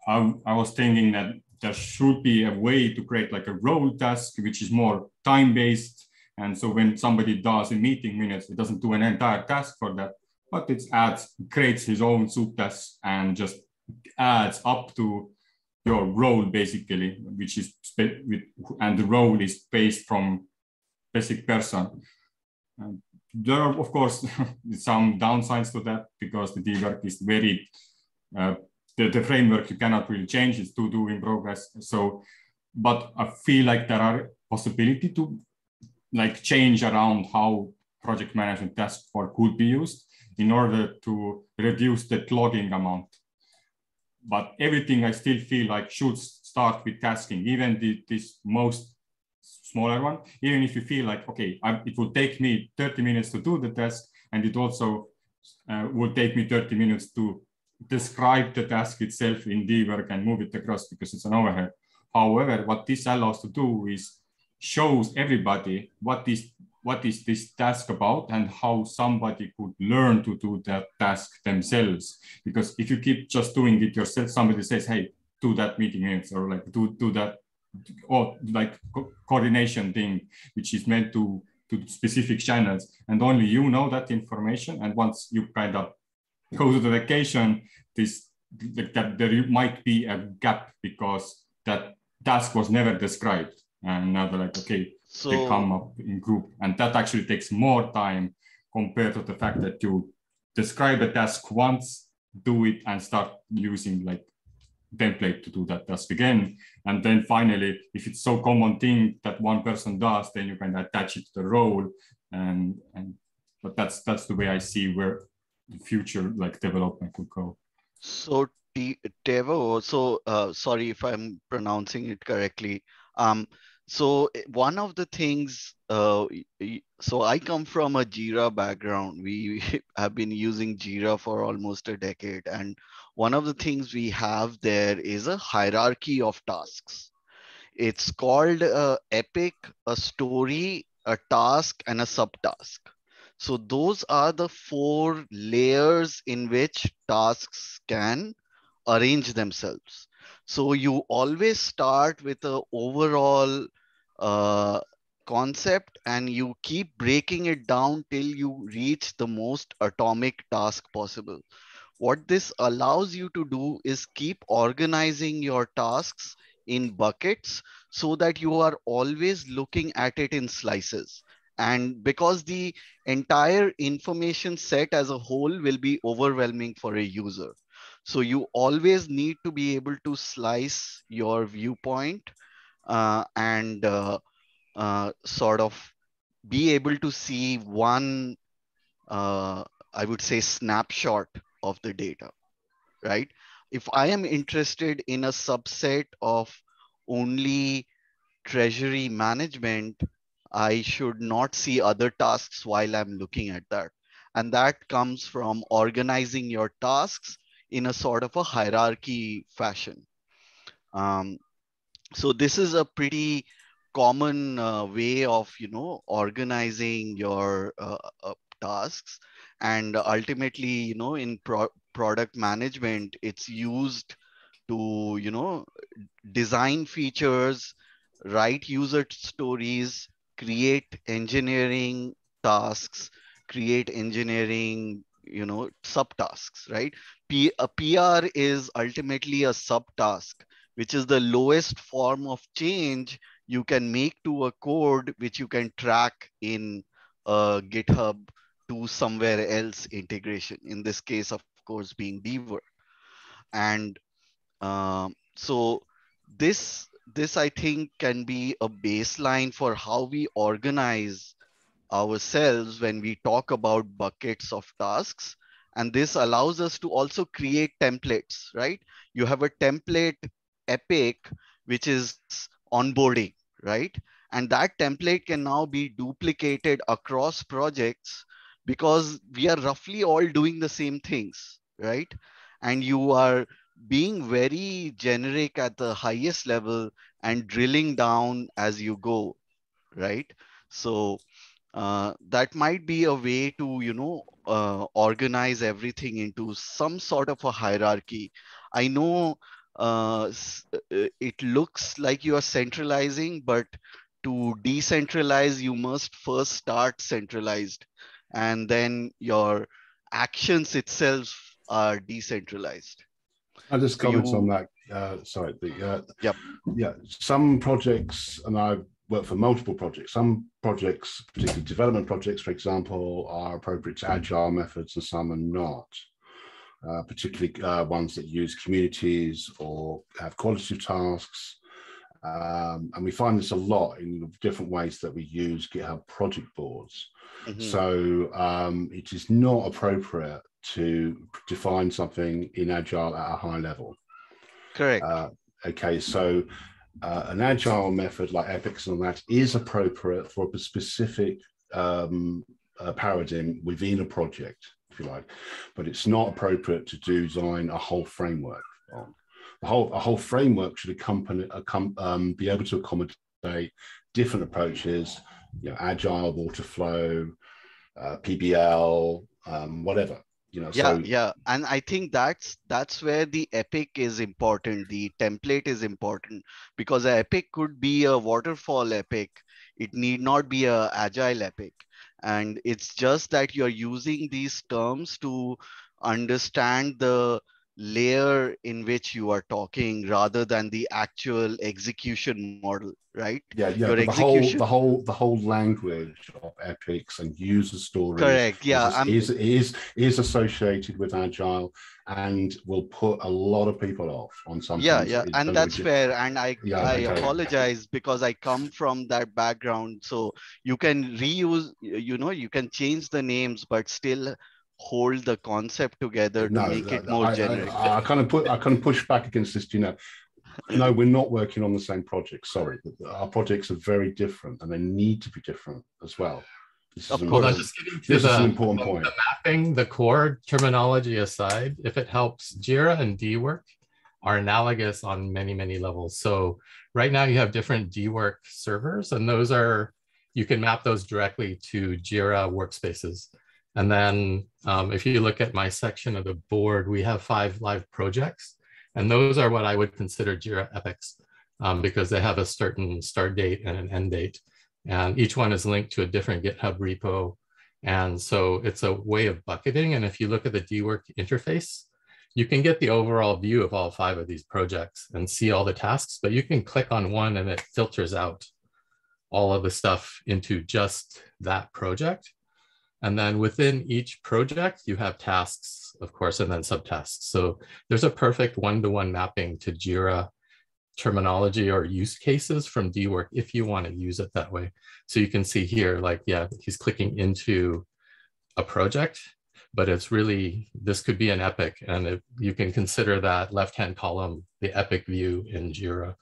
I was thinking that there should be a way to create like a role task, which is more time-based. And so when somebody does a meeting minutes, it doesn't do an entire task for that, but it creates his own subtask and just adds up to your role basically, which is, and the role is based from basic person. There are, of course, some downsides to that because the Dework is very, the framework you cannot really change, it's to do in progress. So, but I feel like there are possibility to like change around how project management task force could be used in order to reduce the logging amount. But everything I still feel like should start with tasking, even this most smaller one, even if you feel like, okay, it will take me 30 minutes to do the task, and it also would take me 30 minutes to describe the task itself in Dework and move it across because it's an overhead. However, what this allows to do is shows everybody what is this task about and how somebody could learn to do that task themselves. Because if you keep just doing it yourself, somebody says, hey, do that meeting minutes, or like do that, or like coordination thing, which is meant to specific channels, and only you know that information. And once you kind of go to the vacation, that there might be a gap because that task was never described. And now they're like, okay, so they come up in group. And that actually takes more time compared to the fact that you describe a task once, do it, and start using like template to do that task again. And then finally, if it's so common thing that one person does, then you can attach it to the role. But that's the way I see where the future like development could go. So Tevo, so sorry if I'm pronouncing it correctly. So one of the things, so I come from a Jira background. We have been using Jira for almost a decade. And one of the things we have there is a hierarchy of tasks. It's called epic, a story, a task, and a subtask. So those are the 4 layers in which tasks can arrange themselves. So you always start with an overall concept and you keep breaking it down till you reach the most atomic task possible. What this allows you to do is keep organizing your tasks in buckets so that you are always looking at it in slices. And because the entire information set as a whole will be overwhelming for a user. So you always need to be able to slice your viewpoint and sort of be able to see one, I would say, snapshot of the data, right? If I am interested in a subset of only treasury management, I should not see other tasks while I'm looking at that. And that comes from organizing your tasks in a sort of a hierarchy fashion. Um, so this is a pretty common way of organizing your tasks, and ultimately in product management it's used to design features, write user stories, create engineering tasks, create engineering subtasks, right? A PR is ultimately a subtask, which is the lowest form of change you can make to a code, which you can track in a GitHub to somewhere else integration. In this case, of course, being Dework. And so this I think can be a baseline for how we organize ourselves when we talk about buckets of tasks. And this allows us to also create templates, right? You have a template epic, which is onboarding, right? And that template can now be duplicated across projects because we are roughly all doing the same things, right? And you are being very generic at the highest level and drilling down as you go, right? So that might be a way to organize everything into some sort of a hierarchy. I know it looks like you are centralizing, but to decentralize you must first start centralized, and then your actions itself are decentralized. I just So comment on you, that. Sorry, yep. yeah, some projects, and I've worked for multiple projects. Some projects, particularly development projects, for example, are appropriate to agile methods, and some are not. Particularly ones that use communities or have qualitative tasks. And we find this a lot in different ways that we use GitHub project boards. Mm-hmm. So it is not appropriate to define something in Agile at a high level. Correct. Okay, so an Agile method like epics and all that is appropriate for a specific paradigm within a project, if you like, but it's not appropriate to design a whole framework on. A whole framework should be able to accommodate different approaches, agile, water flow, PBL, whatever. Yeah, and I think that's where the epic is important. The template is important because an epic could be a waterfall epic. It need not be a agile epic. And it's just that you're using these terms to understand the layer in which you are talking rather than the actual execution model, right? Yeah, Your but execution. the whole language of epics and user stories Correct. Yeah, is associated with agile and will put a lot of people off on some things. Yeah, and that's fair. And I okay. apologize because I come from that background. So you can reuse, you can change the names, but still hold the concept together to make it more generic. I kind of push back against this. No, we're not working on the same project. Sorry, our projects are very different, and they need to be different as well. This is an important point. The mapping, the core terminology aside, if it helps, Jira and Dework are analogous on many, many levels. So right now you have different Dework servers, and those are, you can map those directly to Jira workspaces. And then if you look at my section of the board, we have 5 live projects. And those are what I would consider Jira epics because they have a certain start date and an end date. And each one is linked to a different GitHub repo. And so it's a way of bucketing. And if you look at the Dework interface, you can get the overall view of all 5 of these projects and see all the tasks, but you can click on one and it filters out all of the stuff into just that project. And then within each project, you have tasks, of course, and then subtasks. So there's a perfect one-to-one mapping to Jira terminology or use cases from Dework if you want to use it that way. So you can see here, like, yeah, he's clicking into a project, but it's really, this could be an epic. And you can consider that left-hand column, the epic view in Jira.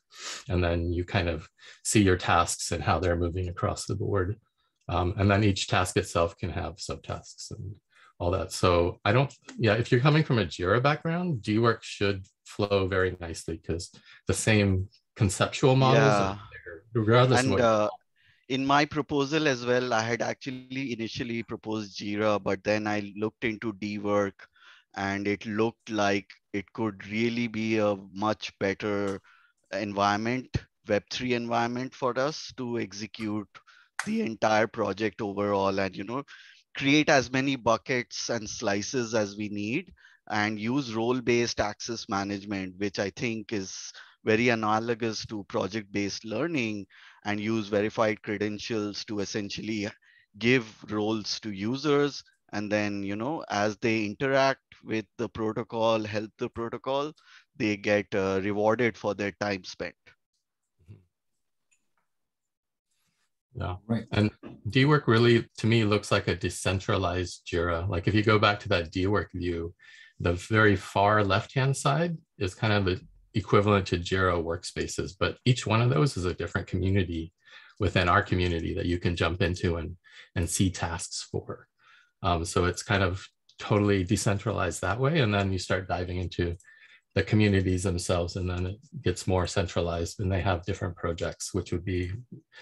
And then you kind of see your tasks and how they're moving across the board. And then each task itself can have subtasks and all that. So if you're coming from a Jira background, Dework should flow very nicely because the same conceptual models are there, regardless of what. In my proposal as well, I had actually initially proposed Jira, but then I looked into Dework and it looked like it could really be a much better environment, Web3 environment for us to execute the entire project overall and, create as many buckets and slices as we need and use role-based access management, which I think is very analogous to project-based learning, and use verified credentials to essentially give roles to users. And then, as they interact with the protocol, help the protocol, they get rewarded for their time spent. Yeah, right. And Dework really, to me, looks like a decentralized Jira. Like if you go back to that Dework view, the very far left-hand side is kind of the equivalent to Jira workspaces, but each one of those is a different community within our community that you can jump into and see tasks for. So it's kind of totally decentralized that way. And then you start diving into the communities themselves, and then it gets more centralized, and they have different projects, which would be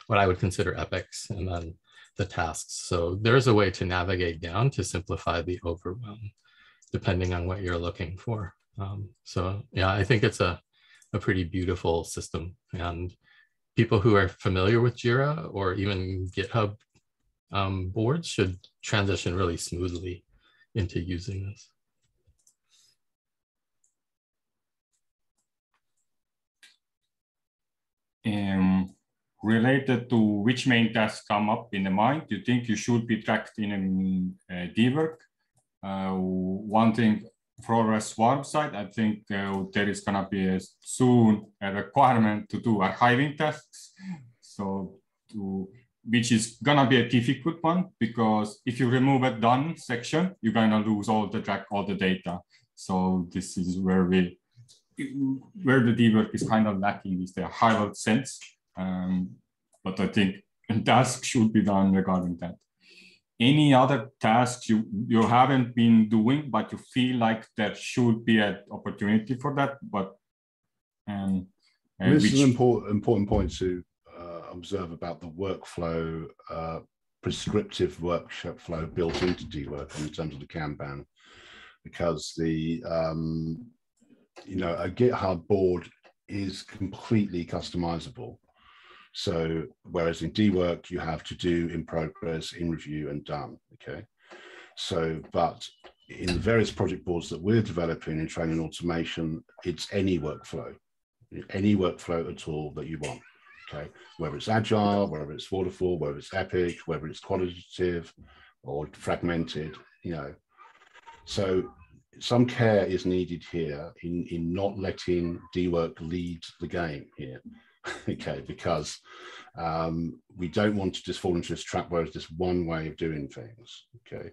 what I would consider epics, and then the tasks. So there's a way to navigate down to simplify the overwhelm, depending on what you're looking for. So yeah, I think it's a pretty beautiful system, and people who are familiar with Jira or even GitHub boards should transition really smoothly into using this. Related to which main tasks come up in the mind, you think you should be tracked in Dework? One thing for a Swarm side, I think there is gonna be soon a requirement to do archiving tasks. So which is gonna be a difficult one, because if you remove a done section, you're gonna lose all the data. So this is where the Dework is kind of lacking, is the archival sense. But I think a task should be done regarding that. Any other tasks you haven't been doing, but you feel like there should be an opportunity for that? But this is an important point to observe about the workflow, prescriptive workflow built into Dework in terms of the Kanban, because the a GitHub board is completely customizable. So whereas in Dework, you have to do in progress, in review, and done, okay? So, but in the various project boards that we're developing in training automation, it's any workflow at all that you want, okay? Whether it's agile, whether it's waterfall, whether it's epic, whether it's qualitative or fragmented, So some care is needed here in not letting Dework lead the game here. Okay, because we don't want to just fall into this trap where it's just one way of doing things. Okay,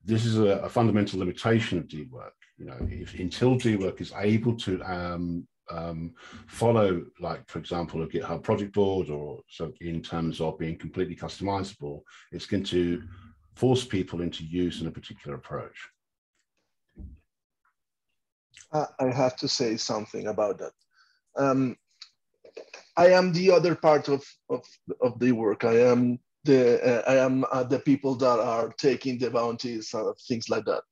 this is a fundamental limitation of Dework. Until Dework is able to follow, like for example, a GitHub project board, or so in terms of being completely customizable, it's going to force people into using a particular approach. I have to say something about that. I am the other part of the work. I am the people that are taking the bounties, things like that.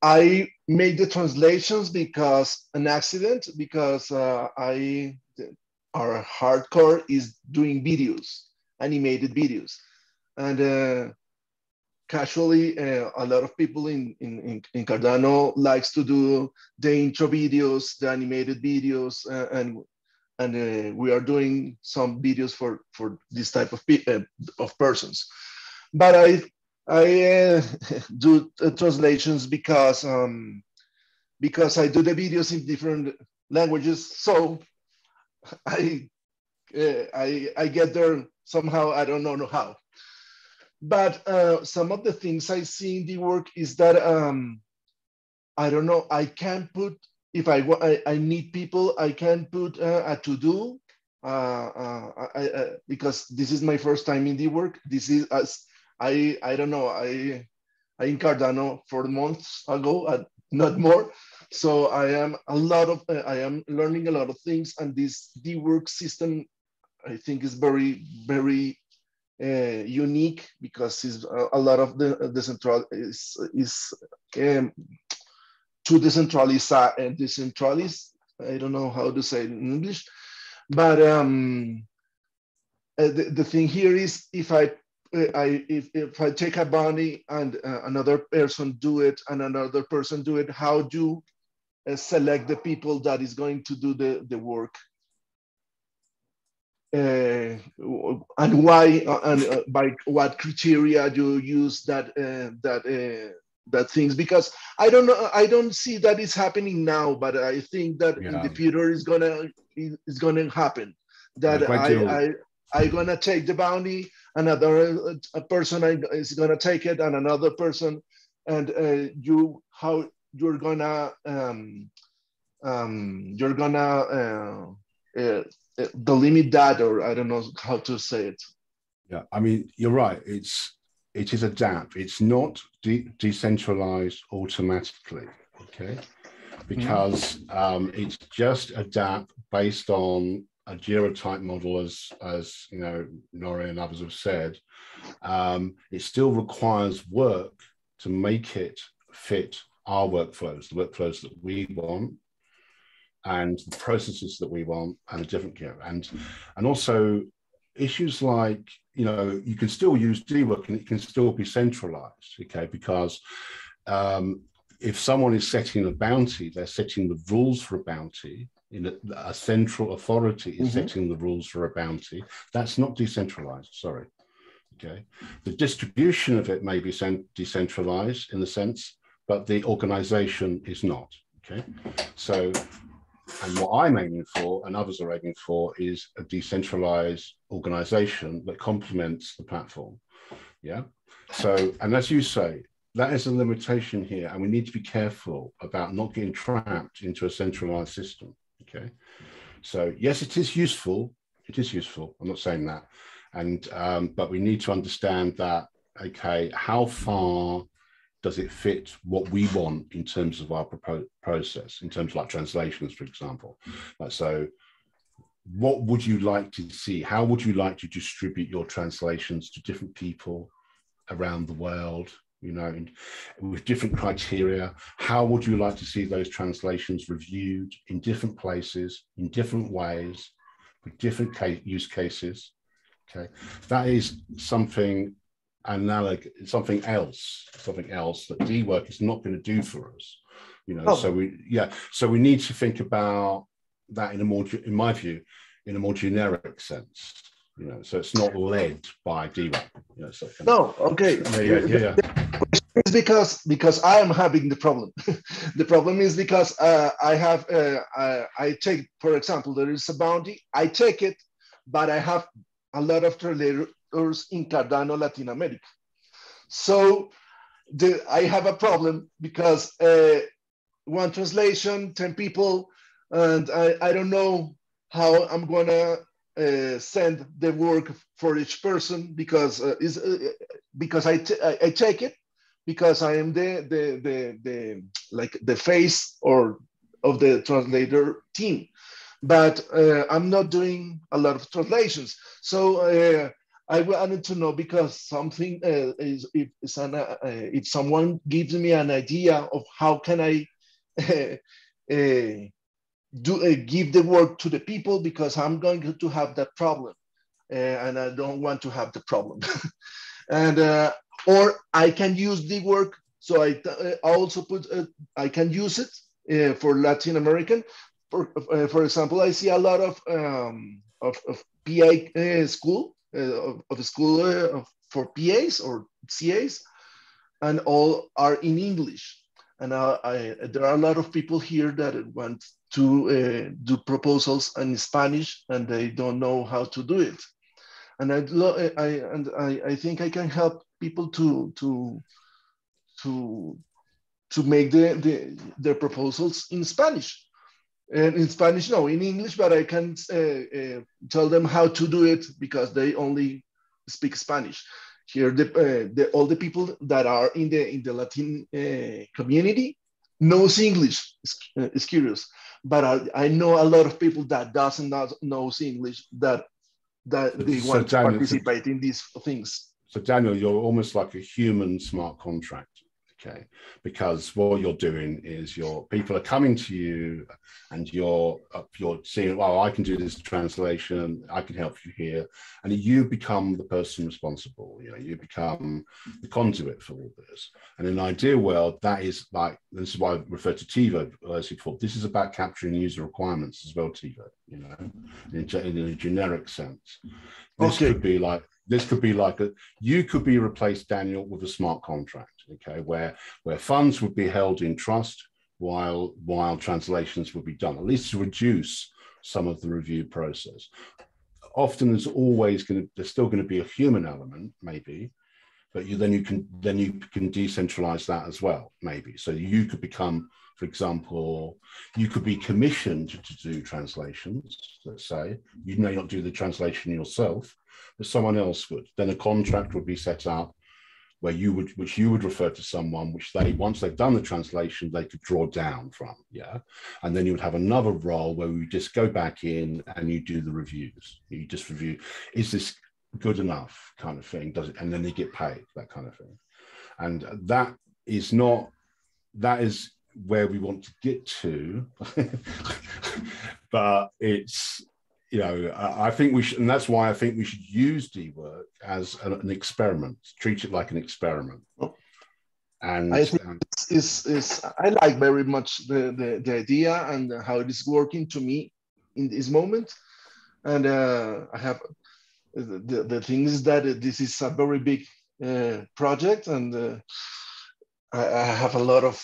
I made the translations because an accident, because our hardcore is doing videos, animated videos, and casually, a lot of people in Cardano likes to do the intro videos, the animated videos, and we are doing some videos for this type of persons. But I do translations because I do the videos in different languages, so I get there somehow. I don't know how. But some of the things I see in Dework is that I don't know. I can put, if I need people, I can put a to do because this is my first time in Dework. This is I don't know. I in Cardano 4 months ago, not more. So I am learning a lot of things, and this Dework system I think is very unique because it's a lot of the decentral is too decentralized and decentralized. I don't know how to say it in English, but the thing here is if I take a bounty and another person do it and another person do it, how do select the people that is going to do the work? And why and by what criteria do you use that things? Because I don't see that it's happening now, but I think that in the future is gonna happen. That I gonna take the bounty, another person is gonna take it, and another person, and how you're gonna delimit that, or I don't know how to say it. Yeah, I mean, you're right. It is a dApp. It's not decentralized automatically, okay? Because it's just a dApp based on a Jira type model, as you know, Nori and others have said. It still requires work to make it fit our workflows, the workflows that we want, and the processes that we want, and the different and also issues like, you know, you can still use Dework and it can still be centralized, okay? Because if someone is setting a bounty, they're setting the rules for a bounty. In a central authority is setting the rules for a bounty. That's not decentralized, sorry, okay? The distribution of it may be decentralized in the sense, but the organization is not, okay? So, and what I'm aiming for, and others are aiming for, is a decentralized organization that complements the platform. Yeah. So, and as you say, that is a limitation here, and we need to be careful about not getting trapped into a centralized system. Okay. So, yes, it is useful. It is useful. I'm not saying that. And, but we need to understand that, okay, how far does it fit what we want in terms of our process, in terms of like translations, for example? So what would you like to see? How would you like to distribute your translations to different people around the world, you know, with different criteria? How would you like to see those translations reviewed in different places, in different ways, with different use cases? Okay, that is something analog, something else that Dework is not going to do for us, you know. So we need to think about that in a more, in my view, in a more generic sense, you know. So it's not led by Dework, you know. So okay. It's because I am having the problem. The problem is because I take, for example, there is a bounty, I take it, but I have a lot of translators in Cardano Latin America. So I have a problem because one translation, 10 people, and I don't know how I'm gonna send the work for each person because I take it because I am the face or of the translator team, but I'm not doing a lot of translations. So I wanted to know, because something is if someone gives me an idea of how can I give the work to the people, because I'm going to have that problem, and I don't want to have the problem. And or I can use Dework. So I also put, I can use it for Latin American. For example, I see a lot of PA school, for PAs or CAs, and all are in English. And there are a lot of people here that want to do proposals in Spanish, and they don't know how to do it. And I think I can help people to make their proposals in Spanish. And in Spanish, no, in English, but I can tell them how to do it because they only speak Spanish. Here, all the people that are in the Latin community knows English. Is curious, but I know a lot of people that doesn't know English that they want to participate in these things. So Daniel, you're almost like a human smart contract. Okay, because what you're doing is people are coming to you and you're seeing, well, I can do this translation, I can help you here, and you become the person responsible. You become the conduit for all this. And in an ideal world, that is like, this is why I refer to Tevo as before. This is about capturing user requirements as well, Tevo, in a generic sense. This could be like, you could be replaced, Daniel, with a smart contract, okay, where funds would be held in trust while translations would be done, at least to reduce some of the review process. Often there's still going to be a human element, maybe, but then you can decentralize that as well, maybe. So you could become, for example, you could be commissioned to do translations, let's say. You may not do the translation yourself, but someone else would. Then a contract would be set up where which you would refer to someone which once they've done the translation, they could draw down from, yeah? And then you would have another role where we just go back in and you do the reviews. You just review, is this good enough kind of thing? Does it? And then they get paid, that kind of thing. And that is where we want to get to, but it's, I think we should, and that's why I think we should use Dework as an experiment, treat it like an experiment. And I think I like very much the idea and how it is working to me in this moment. And I have the thing is that this is a very big project, and I have a lot of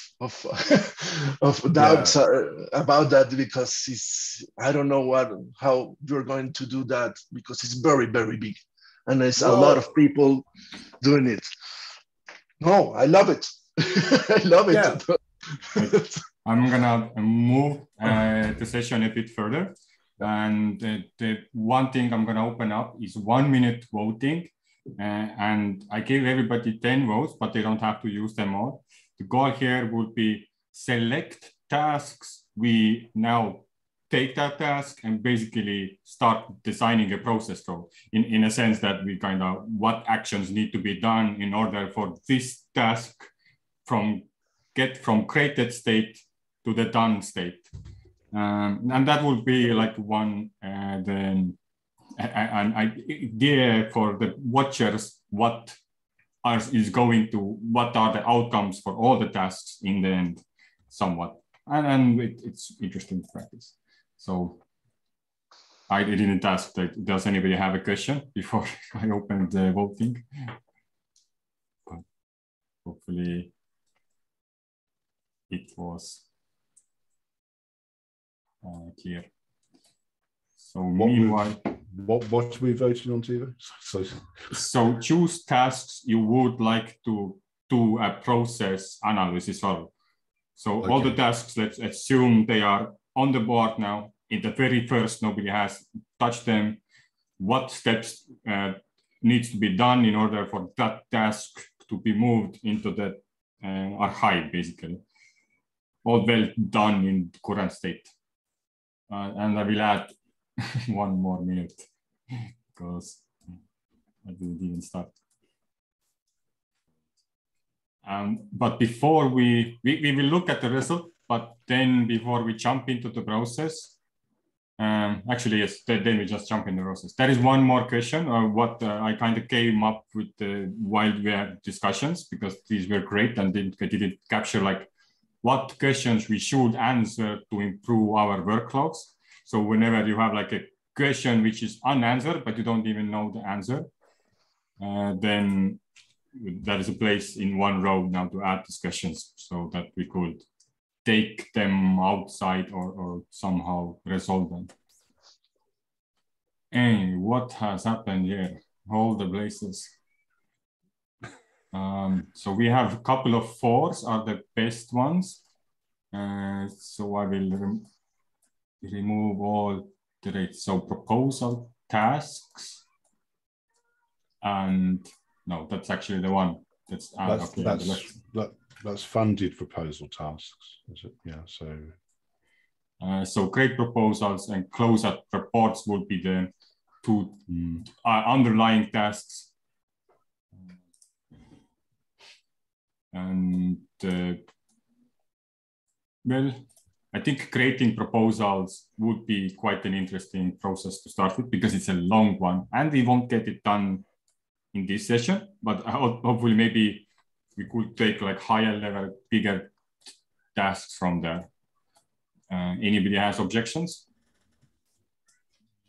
doubts about that, because I don't know how you're going to do that, because it's very, very big, and there's a lot of people doing it. No, I love it. I love it. Yeah. I'm gonna move the session a bit further, and the one thing I'm gonna open up is 1 minute voting. And I gave everybody 10 votes, but they don't have to use them all. The goal here would be select tasks. We now take that task and basically start designing a process flow in a sense that we kind of what actions need to be done in order for this task get from created state to the done state. And that would be like one, an idea for the watchers, what are the outcomes for all the tasks in the end, somewhat. And it's interesting to practice. So I didn't ask, does anybody have a question before I open the voting? But hopefully it was clear. So meanwhile, what we voted on, Tevo? So choose tasks you would like to do a process analysis of. So all the tasks, let's assume they are on the board now. In the very first, nobody has touched them. What steps needs to be done in order for that task to be moved into the archive, basically. All well done in current state. And I will add 1 more minute because I didn't start. But before we will look at the result, but then before we jump into the process, Actually, yes, then we just jump in the process. There is one more question, what I kind of came up with while we had discussions, because these were great and I didn't capture like what questions we should answer to improve our workloads. So whenever you have like a question which is unanswered, but you don't even know the answer, then there is a place in one row now to add discussions so that we could take them outside or somehow resolve them. And what has happened here? All the places. So we have a couple of 4s are the best ones. So I will remove all the rates. So proposal tasks. And no, that's actually the one that's that's funded proposal tasks, is it? Yeah. So create proposals and close out reports would be the 2 underlying tasks. And well, I think creating proposals would be quite an interesting process to start with, because it's a long one and we won't get it done in this session, but hopefully maybe we could take like higher level, bigger tasks from there. Anybody has objections?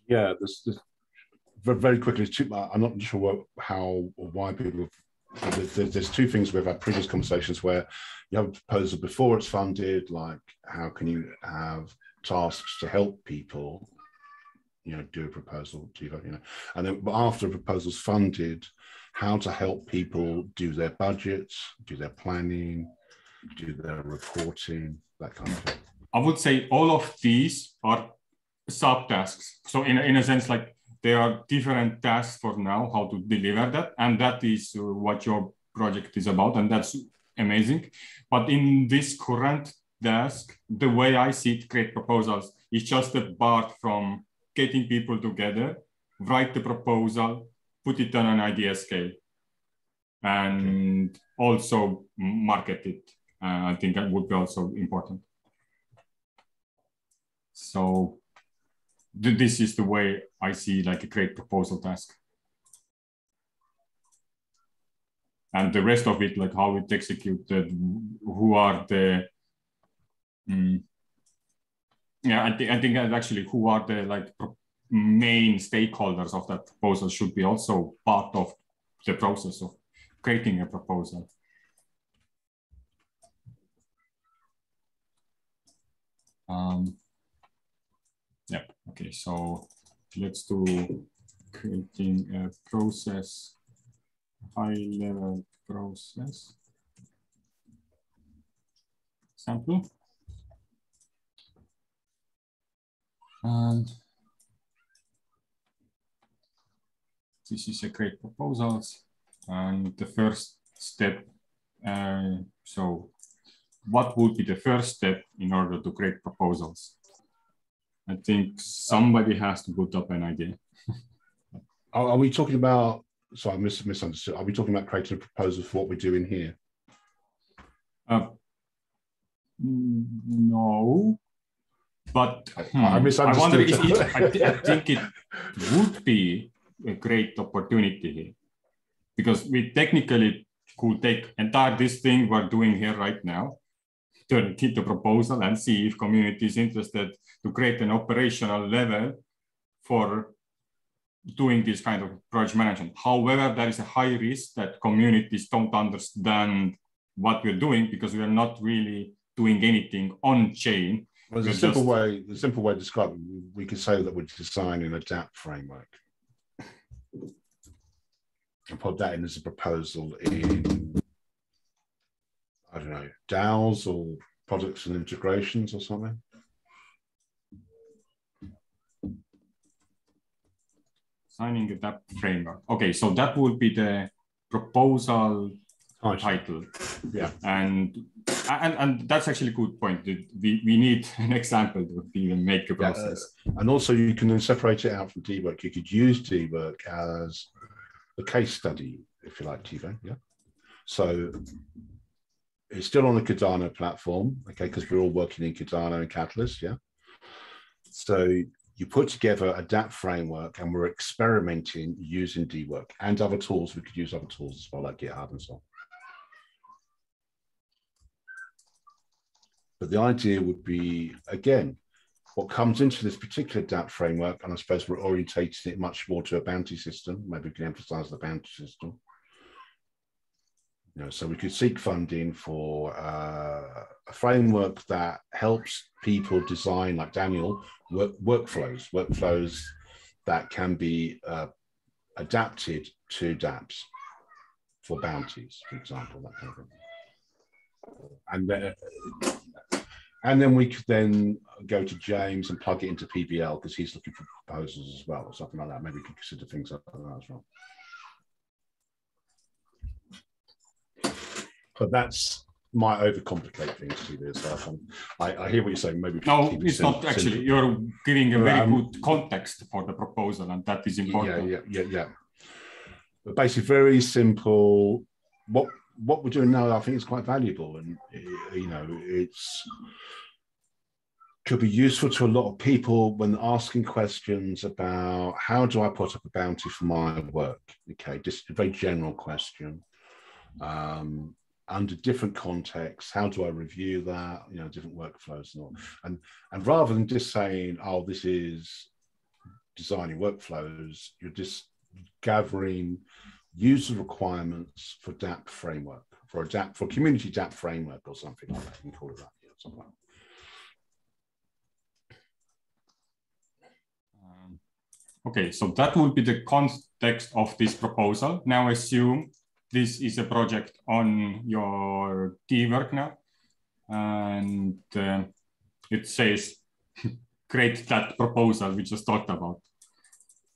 Yeah, this very quickly. I'm not sure how or why people. There's 2 things we've had previous conversations where you have a proposal before it's funded, like how can you have tasks to help people, do a proposal, and then but after a proposal's funded, how to help people do their budgets, do their planning, do their reporting, that kind of thing. I would say all of these are subtasks. So in a sense, like there are different tasks for now, how to deliver that. And that is what your project is about. And that's amazing. But in this current task, the way I see it, create proposals, is just apart from getting people together, write the proposal, put it on an idea scale, and also market it. I think that would be also important. So this is the way I see like a great proposal task. And the rest of it, like how it's executed, who are the, yeah, I think that actually who are the like main stakeholders of that proposal should be also part of the process of creating a proposal. Yeah, okay, so let's do creating a process, high-level process sample. And this is a create proposals. And the first step, so what would be the first step in order to create proposals? I think somebody has to put up an idea. Are we talking about, sorry, I misunderstood. Are we talking about creating a proposal for what we're doing here? No, but I misunderstood. I think it would be a great opportunity here, because we technically could take entire this thing we're doing here right now, turn it into a proposal and see if community is interested to create an operational level for doing this kind of project management. However, there is a high risk that communities don't understand what we're doing because we are not really doing anything on chain. Well, there's a simple way to describe it. We could say that we're designing a dApp framework and put that in as a proposal in, I don't know, DAOs or products and integrations or something. Signing a dApp framework. Okay, so that would be the proposal title. Yeah, and that's actually a good point. We need an example to even make a process. And also you can then separate it out from Dework. You could use Dework as a case study, if you like, Tevo. Yeah. So it's still on the Cardano platform, okay, because we're all working in Cardano and Catalyst, yeah. So you put together a dApp framework, and we're experimenting using Dework and other tools. We could use other tools as well, like GitHub and so on. But the idea would be, again, what comes into this particular dApp framework, and I suppose we're orientating it much more to a bounty system. Maybe we can emphasize the bounty system. You know, so we could seek funding for a framework that helps people design, like Daniel, workflows that can be adapted to dApps for bounties, for example, that kind of thing. And then we could then go to James and plug it into PBL because he's looking for proposals as well, or something like that. Maybe we could consider things like that as well. But that's might overcomplicate things to yourself. I hear what you're saying. Maybe no, it's not actually. You're giving a very good context for the proposal, and that is important. Yeah. But basically, very simple. What we're doing now, I think, is quite valuable, and you know, it's could be useful to a lot of people when asking questions about how do I put up a bounty for my work. Okay, just a very general question. Under different contexts, how do I review that? You know, different workflows and all. And rather than just saying, oh, this is designing workflows, you're just gathering user requirements for dApp framework, for community dApp framework or something like that. You can call it that. Yeah, something like that. Okay, so that would be the context of this proposal. Now assume this is a project on your Dework now, and it says, create that proposal we just talked about.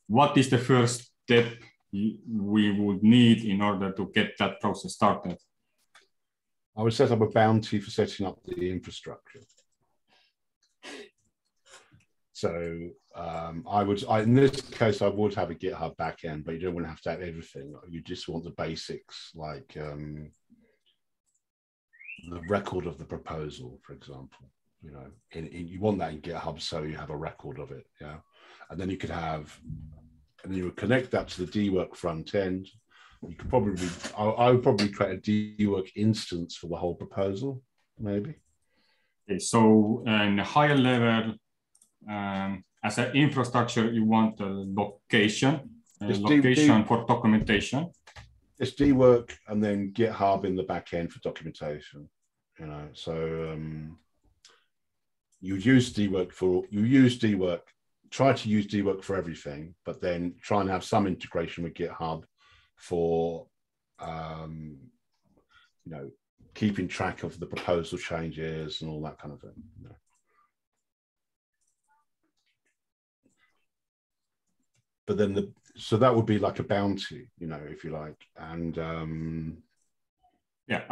What is the first step we would need in order to get that process started? I would set up a bounty for setting up the infrastructure. So in this case, I would have a GitHub backend, but you don't want to have to have everything. You just want the basics, like the record of the proposal, for example. You know, you want that in GitHub, so you have a record of it. Yeah, and then you could have, and then you would connect that to the Dework front end. You could probably, I would probably create a Dework instance for the whole proposal, maybe. Okay, so in a higher level. As an infrastructure, you want a location for documentation. It's Dework and then GitHub in the back end for documentation. You know, so try to use Dework for everything, but then try and have some integration with GitHub for you know, keeping track of the proposal changes and all that kind of thing. You know. But then so that would be like a bounty, you know, if you like. And yeah,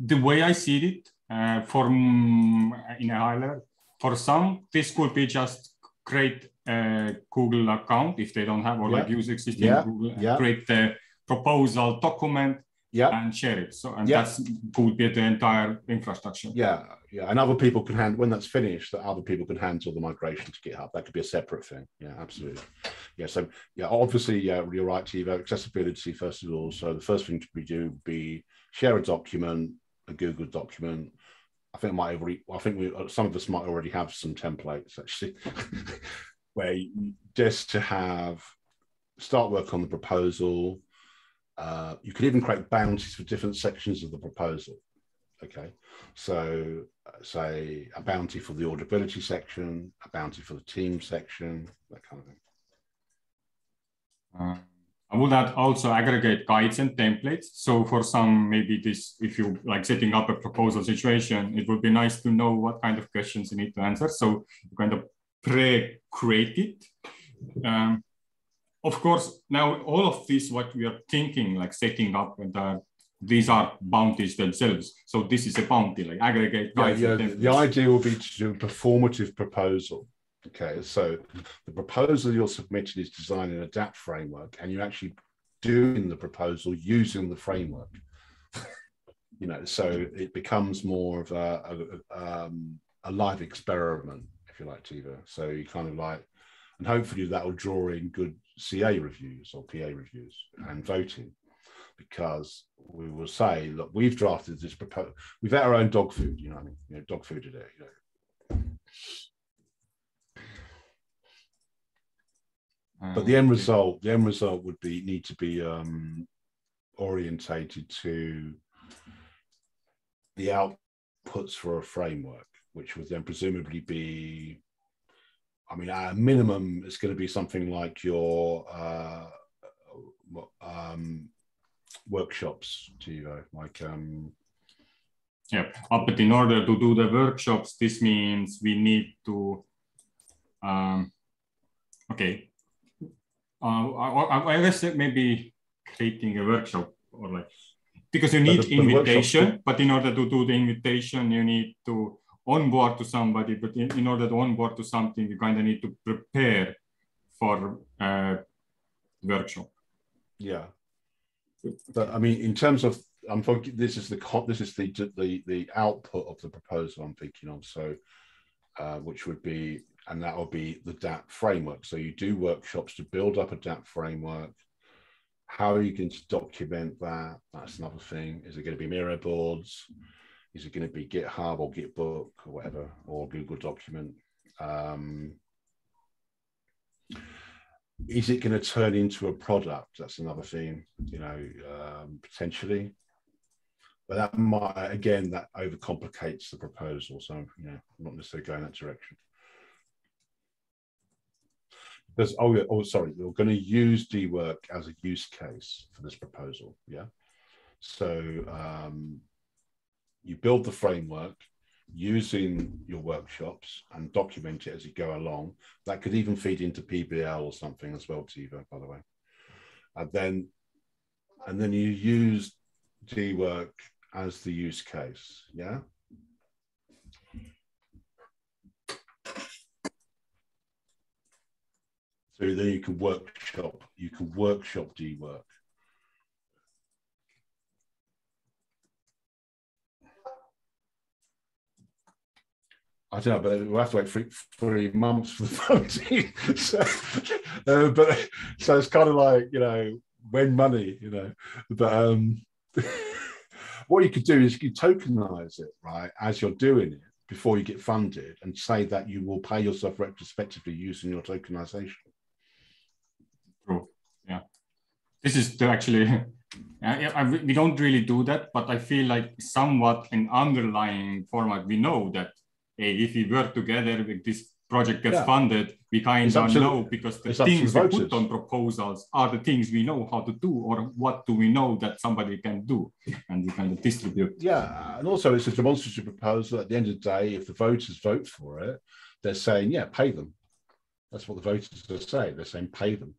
the way I see it, in a high level, for some, this could be just create a Google account if they don't have, or like use existing Google, create the proposal document and share it. So, and that could be the entire infrastructure. Yeah. And other people can handle, when that's finished, that other people can handle the migration to GitHub. That could be a separate thing. Yeah, absolutely. Yeah. So obviously, you're right, Tevo. Accessibility first of all. So the first thing we do would be share a document, a Google document. I think some of us might already have some templates actually, where just to start work on the proposal. You could even create bounties for different sections of the proposal. Okay, so say a bounty for the audibility section, a bounty for the team section, that kind of thing. I would also aggregate guides and templates. So for some, maybe this, if you like setting up a proposal situation, it would be nice to know what kind of questions you need to answer. So you kind of pre-create it. Of course, now all of this, what we are thinking, like setting up, and these are bounties themselves. So this is a bounty, like aggregate guides. The idea will be to do a performative proposal. Okay, so the proposal you're submitting is designing a dApp framework, and you're actually doing the proposal using the framework. You know, so it becomes more of a live experiment, if you like, Tevo. So you kind of like, And hopefully that will draw in good CA reviews or PA reviews and voting, because we will say, look, we've drafted this proposal. We've had our own dog food, you know what I mean? You know, dog food today, you know. But the end result would need to be orientated to the outputs for a framework, which would then presumably be, I mean, at a minimum, it's going to be something like your workshops, like yeah. But in order to do the workshops, this means we need to okay. I guess maybe creating a workshop, or like, because you need invitation, but in order to do the invitation, you need to onboard to somebody. But in order to onboard to something, you kind of need to prepare for workshop. Yeah, but I mean, in terms of, I'm thinking this is the output of the proposal I'm thinking of. So, which would be, and that will be the dApp framework. So you do workshops to build up a dApp framework. How are you going to document that? That's another thing. Is it going to be Miro boards? Is it going to be GitHub or Gitbook or whatever, or Google document? Is it going to turn into a product? That's another thing, you know, potentially. But that might, again, that overcomplicates the proposal. So, you know, I'm not necessarily going that direction. Because, sorry, you're going to use Dework as a use case for this proposal, yeah? So you build the framework using your workshops and document it as you go along. That could even feed into PBL or something as well, Tevo, by the way. And then you use Dework as the use case, yeah? So then you can workshop Dework. I don't know, but we'll have to wait 3 months for the voting. So it's kind of like, you know, when money, you know. But what you could do is you could tokenize it, right, as you're doing it before you get funded, and say that you will pay yourself retrospectively using your tokenization. True. Yeah. This is actually, we don't really do that, but I feel like somewhat an underlying format. We know that if we work together, if this project gets funded, we kind of know, because the things we put on proposals are the things we know how to do, or what do we know that somebody can do, and we kind of distribute. Yeah, and also it's a demonstrative proposal. At the end of the day, if the voters vote for it, they're saying, yeah, pay them. That's what the voters are saying. They're saying pay them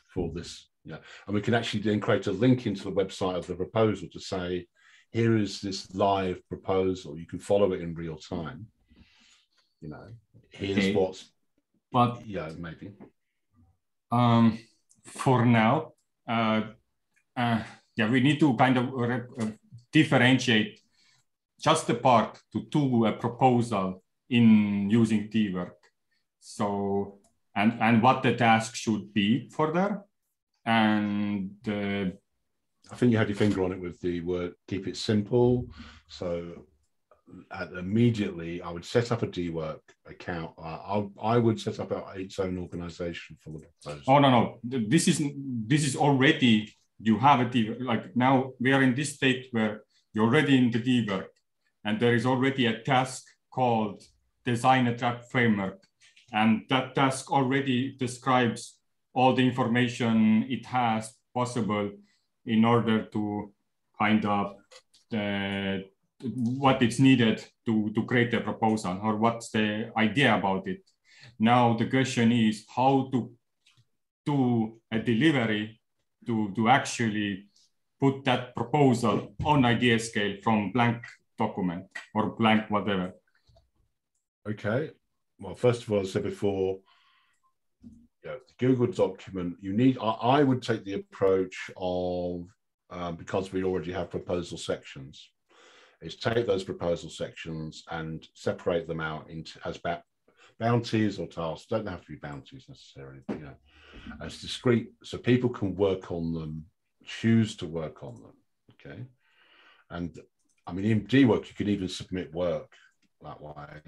for this. Yeah, and we can actually then create a link into the website of the proposal to say, here is this live proposal. You can follow it in real time. You know, here's what's, but yeah, maybe. For now, yeah, we need to kind of differentiate just the part to do a proposal in using Dework. So, and what the task should be for there. And I think you had your finger on it with the word, keep it simple. So immediately I would set up a Dework account. I would set up its own organization for the proposal. Oh, no. This is already, you have a Dework. Like now we are in this state where you're already in the Dework, and there is already a task called design a dApp framework. And that task already describes all the information it has possible in order to kind of what is needed to create a proposal, or what's the idea about it. Now the question is how to do a delivery to actually put that proposal on idea scale from blank document or blank whatever. Okay. Well, first of all, as I said before, the Google document, you need, I would take the approach of, because we already have proposal sections, is take those proposal sections and separate them out into as bounties or tasks don't have to be bounties necessarily, but, as discrete, so people can work on them, choose to work on them. Okay, and I mean in Dework you can even submit work that way.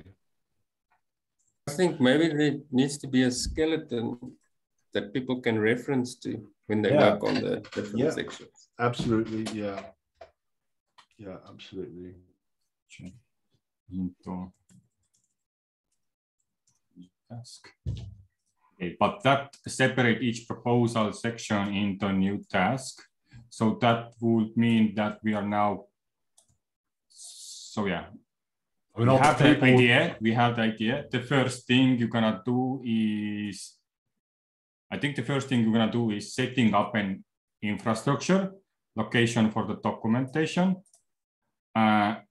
I think maybe there needs to be a skeleton that people can reference to when they work on the different sections. Absolutely, yeah, absolutely. Into task. Okay, but that separate each proposal section into a new task. So that would mean that we are now. So yeah, we have the idea. We have the idea. The first thing you're gonna do is, I think the first thing you're gonna do is setting up an infrastructure location for the documentation.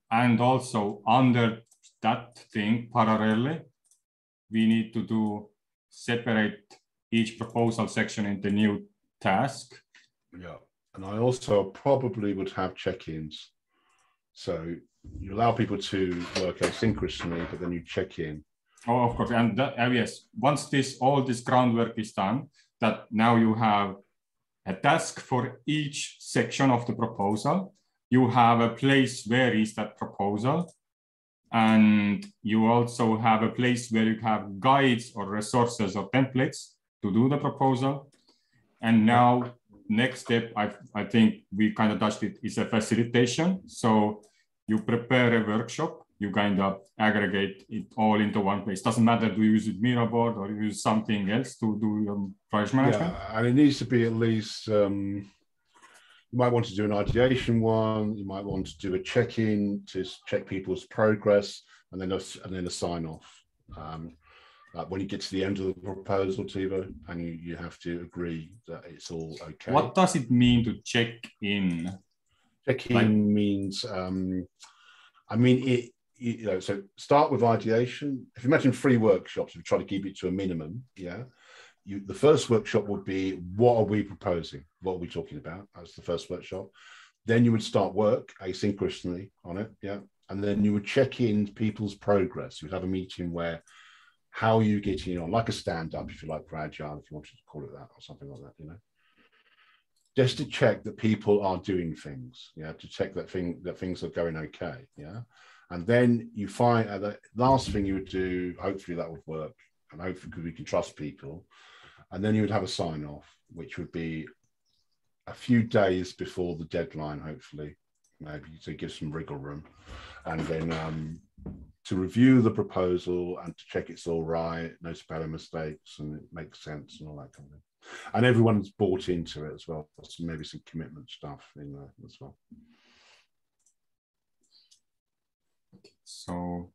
And also under that thing, parallelly, we need to do separate each proposal section into new task. Yeah, and I also probably would have check-ins. So you allow people to work asynchronously, but then you check in. Oh, of course, and that, yes, once all this groundwork is done, that now you have a task for each section of the proposal. You have a place where is that proposal. And you also have a place where you have guides or resources or templates to do the proposal. And now next step, I think we kind of touched it, is a facilitation. So you prepare a workshop, you kind of aggregate it all into one place. Doesn't matter, do you use it Miro board or you use something else to do your project management? Yeah, and it needs to be at least, you might want to do an ideation one, you might want to do a check-in to check people's progress, and then a sign-off. When you get to the end of the proposal, Tevo, and you have to agree that it's all okay. What does it mean to check in? Check-in means, so start with ideation. If you imagine 3 workshops, we try to keep it to a minimum, the first workshop would be, what are we proposing? What are we talking about? That's the first workshop. Then you would start work asynchronously on it, and then you would check in people's progress. You'd have a meeting where, how are you getting on? Like a stand-up, if you like, for Agile, if you wanted to call it that, or something like that, just to check that people are doing things, to check that things are going okay, and then you find the last thing you would do, hopefully that would work, and hopefully we can trust people, and then you would have a sign-off, which would be a few days before the deadline, hopefully, maybe to give some wriggle room, and then to review the proposal and to check it's all right, no spelling mistakes, and it makes sense and all that kind of thing. And everyone's bought into it as well, so maybe some commitment stuff in there as well. So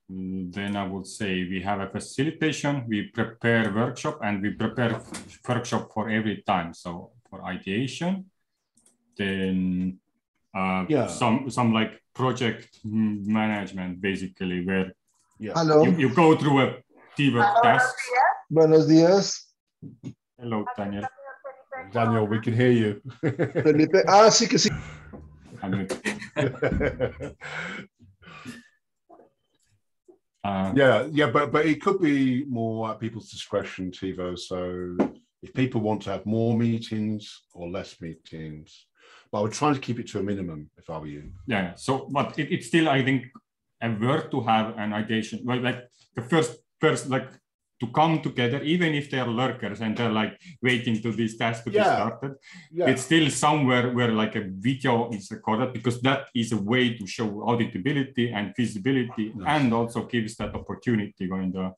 then I would say we have a facilitation, we prepare workshop, and we prepare workshop for every time. So for ideation, then some like project management, basically, where you go through a Dework tasks. Buenos días. Hello, Daniel. Daniel, we can hear you. Felipe. Sí que sí. But it could be more at people's discretion, Tevo. So if people want to have more meetings or less meetings, but I would try to keep it to a minimum if I were you. Yeah. So, but it's still, I think, a work to have an ideation. Well, like the first, like to come together, even if they're lurkers and they're like waiting to this task to be started. It's still somewhere where like a video is recorded, because that is a way to show auditability and feasibility, and also gives that opportunity going to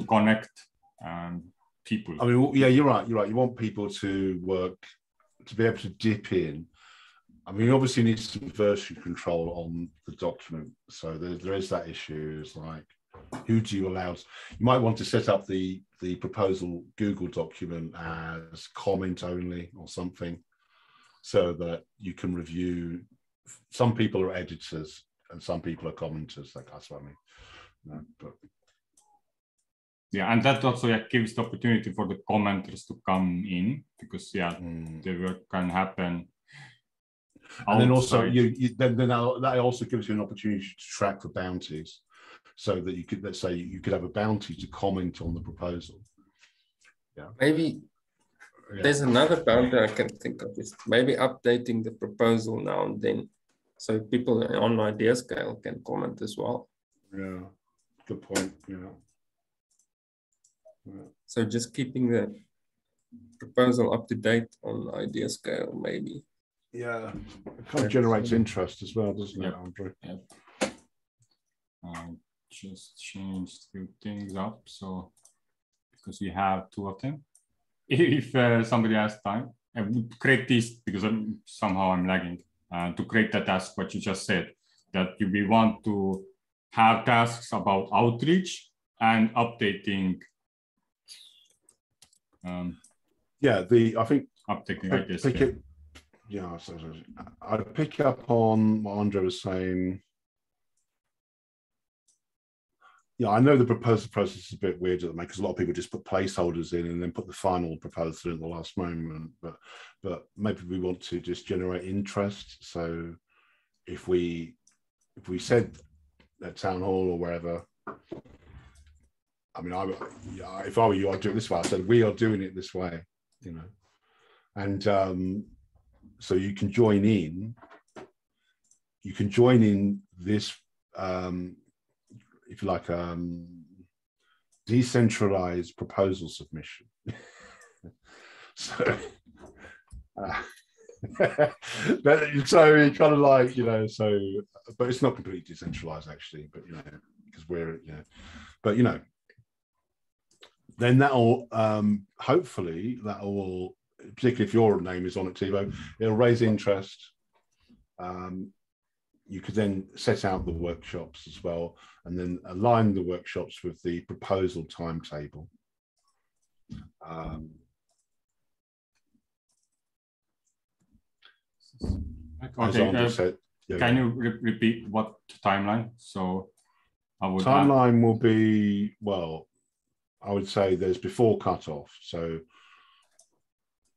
connect people. I mean, you're right. You want people to work, to be able to dip in. I mean, obviously you need some version control on the document. So there is that issue. It's like, who do you allow? You might want to set up the proposal Google document as comment only or something, so that you can review. Some people are editors and some people are commenters. That's what I mean. Yeah, and that also gives the opportunity for the commenters to come in, because the work can happen. And then also that also gives you an opportunity to track for bounties. so that you could, let's say, you could have a bounty to comment on the proposal. Yeah. Maybe there's another boundary I can think of, is maybe updating the proposal now and then, so people on idea scale can comment as well. Yeah, good point. Yeah. So just keeping the proposal up to date on idea scale, maybe. Yeah, it kind of generates interest as well, doesn't it, Andrew? Yep. Just changed a few things up, so because we have two of them. If somebody has time, I would create this because somehow I'm lagging. To create the task, what you just said, that we want to have tasks about outreach and updating. I think updating ideas. Yeah, I'd pick up on what Andre was saying. Yeah, I know the proposal process is a bit weird at the moment because a lot of people just put placeholders in and then put the final proposal in at the last moment. But maybe we want to just generate interest. So if we said at town hall or wherever, I mean, if I were you, I'd do it this way. I said we are doing it this way, you know, and so you can join in. You can join in this. If you like, decentralized proposal submission. So you kind of like, you know, so, but it's not completely decentralized actually, but, you know, because we're, you know, but, you know, then that'll, hopefully that will, particularly if your name is on at Tevo, it'll raise interest. You could then set out the workshops as well, and then align the workshops with the proposal timetable. Okay, said, can you repeat what timeline? So I would timeline will be, well, I would say there's before cutoff. So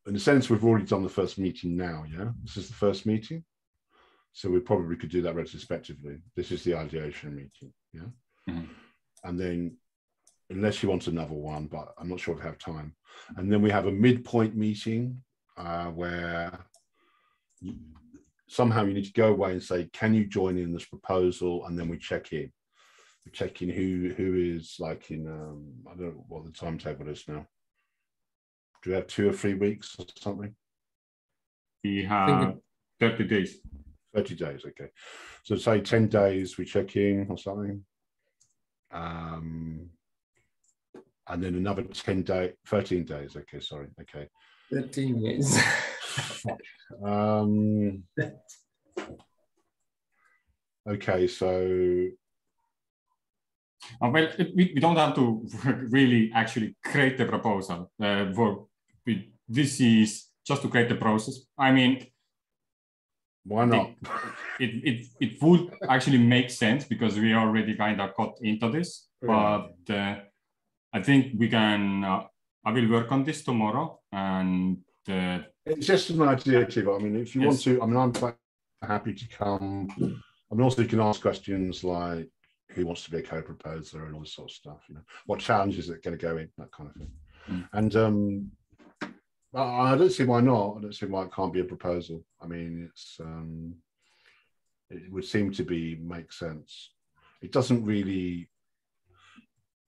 in a sense, we've already done the first meeting now, yeah? This is the first meeting. So we probably could do that retrospectively. This is the ideation meeting, yeah? Mm-hmm. And then, unless you want another one, but I'm not sure if we have time. And then we have a midpoint meeting where somehow you need to go away and say, can you join in this proposal? And then we check in. We check in who is like in, I don't know what the timetable is now. Do we have 2 or 3 weeks or something? We have 30 days. 30 days, okay. So say 10 days we check in or something. And then another 13 days, okay, sorry, okay. 13 days. Okay, so... Well, we don't have to really actually create the proposal. This is just to create the process. I mean, why not? It would actually make sense because we already kind of got into this, but I think we can, I will work on this tomorrow, and it's just an idea, Tevo. I mean, if you want to, I mean, I'm quite happy to come. I mean, also you can ask questions like, who wants to be a co-proposer and all this sort of stuff, you know, what challenges are going to go in, that kind of thing. And I don't see why not. I don't see why it can't be a proposal. I mean, it's it would seem to make sense. It doesn't really.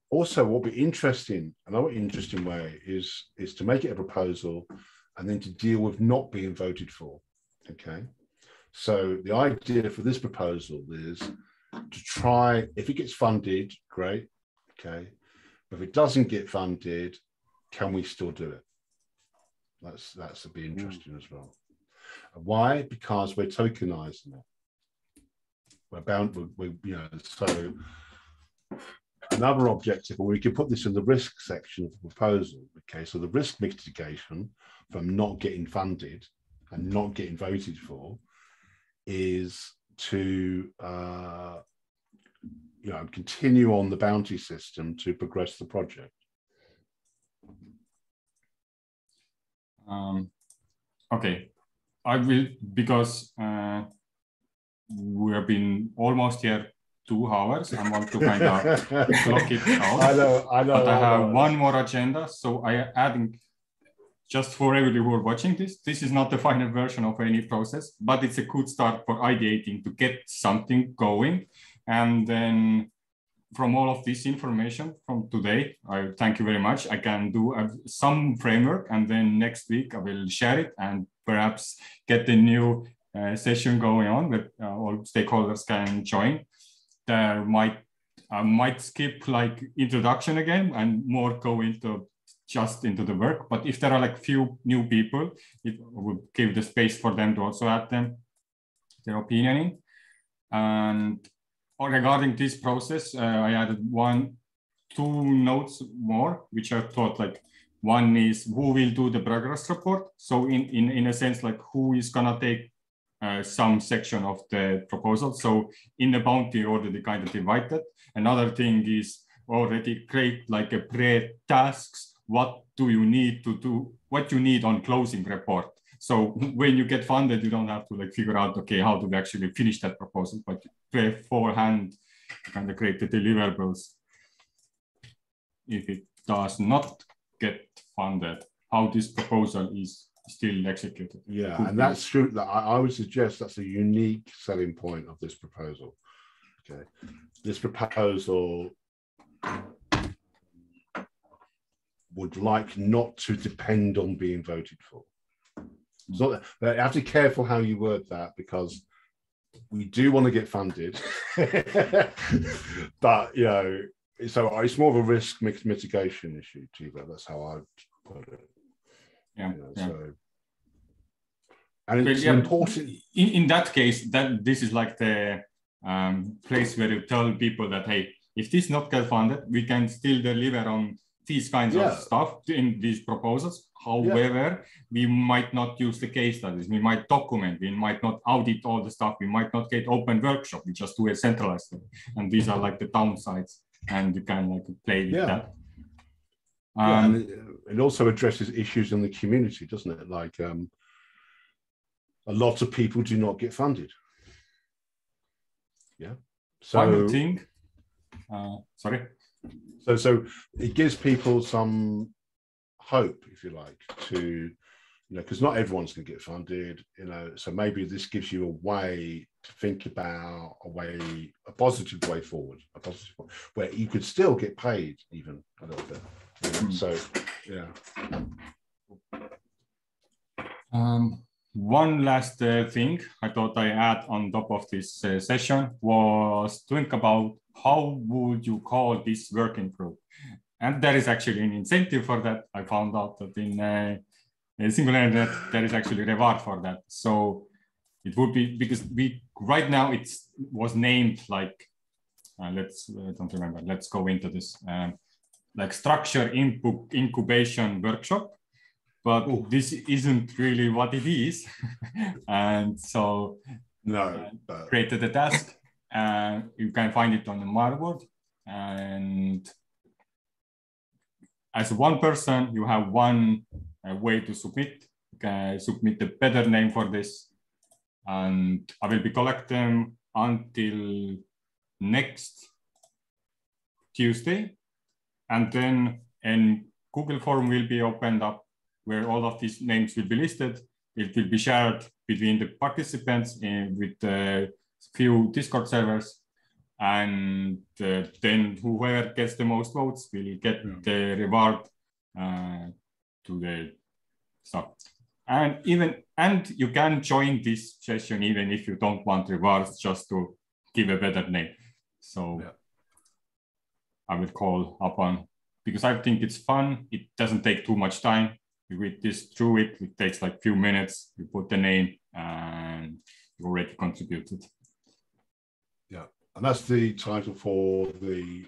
Also, what would be interesting, another interesting way is to make it a proposal and then to deal with not being voted for. Okay, so the idea for this proposal is to try, if it gets funded, great, okay, but if it doesn't get funded, can we still do it? That's be interesting as well. Why? Because we're tokenizing it. We're bound, you know, so another objective, or we can put this in the risk section of the proposal, okay, so the risk mitigation from not getting funded and not getting voted for is to you know, continue on the bounty system to progress the project. Okay, I will, because we have been almost here 2 hours. I want to kind of clock it out. I know. But I have one more agenda, so I am adding, just for everybody who are watching this is not the final version of any process, but it's a good start for ideating to get something going. And then from all of this information from today, I thank you very much. I can do some framework, and then next week I will share it and perhaps get a new session going on that all stakeholders can join. I might skip like introduction again and more go into just into the work. But if there are like few new people, it would give the space for them to also add their opinion in. And regarding this process, I added 2 notes more, which I thought like, one is who will do the progress report. So in a sense, like who is gonna take some section of the proposal. So in the bounty already kind of divided. Another thing is already create like a pre-tasks. What do you need to do? What you need on closing report. So when you get funded, you don't have to like figure out, okay, how do we actually finish that proposal, but beforehand, kind of create the deliverables. If it does not get funded, how this proposal is still executed. Yeah, and that's true. I would suggest that's a unique selling point of this proposal. Okay, this proposal would like not to depend on being voted for. So you have to be careful how you word that, because we do want to get funded, but you know, so it's more of a risk mitigation issue, Tevo. That's how I put it. Yeah. You know, yeah. So, and it's important. In that case, that this is like the place where you tell people that, hey, if this not get funded, we can still deliver on these kinds of stuff in these proposals. However, we might not use the case studies. We might document. We might not audit all the stuff. We might not get open workshop. We just do a centralized thing. And these are like the downsides. And you can like play with that. And it also addresses issues in the community, doesn't it? Like a lot of people do not get funded. Yeah. So final thing. Sorry. So it gives people some hope, if you like, to, you know, because not everyone's going to get funded, you know, so maybe this gives you a way to think about a positive way forward, a positive way, where you could still get paid even a little bit. You know? So, yeah. One last thing I thought I add on top of this session was to think about how would you call this working group? And there is actually an incentive for that. I found out that in SingularyNet, there is actually a reward for that. So it would be, because right now it was named like, I don't remember, let's go into this, like structure incubation workshop. But this isn't really what it is. And so created a task. You can find it on the Miro. And as one person, you have one way to submit. You can submit a better name for this. And I will be collecting them until next Tuesday. And then a Google form will be opened up where all of these names will be listed. It will be shared between the participants with a few Discord servers. And then whoever gets the most votes will get the reward to the stuff. And you can join this session even if you don't want rewards, just to give a better name. So I will call upon, because I think it's fun. It doesn't take too much time. You read this through it. It takes like a few minutes. You put the name and you already contributed. Yeah, and that's the title for the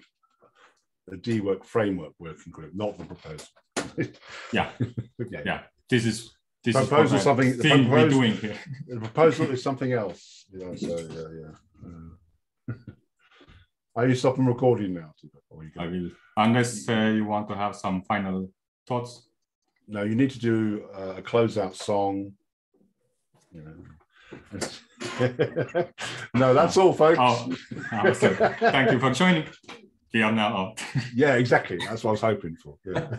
Dework framework working group, not the proposal. Yeah. This is proposal. Something thing we're doing here. The proposal is something else. You know, so Are you stopping recording now? I will, unless you want to have some final thoughts. No, you need to do a closeout song. You know. No, that's all, folks. So thank you for joining. We are now out. Yeah, exactly. That's what I was hoping for. Yeah.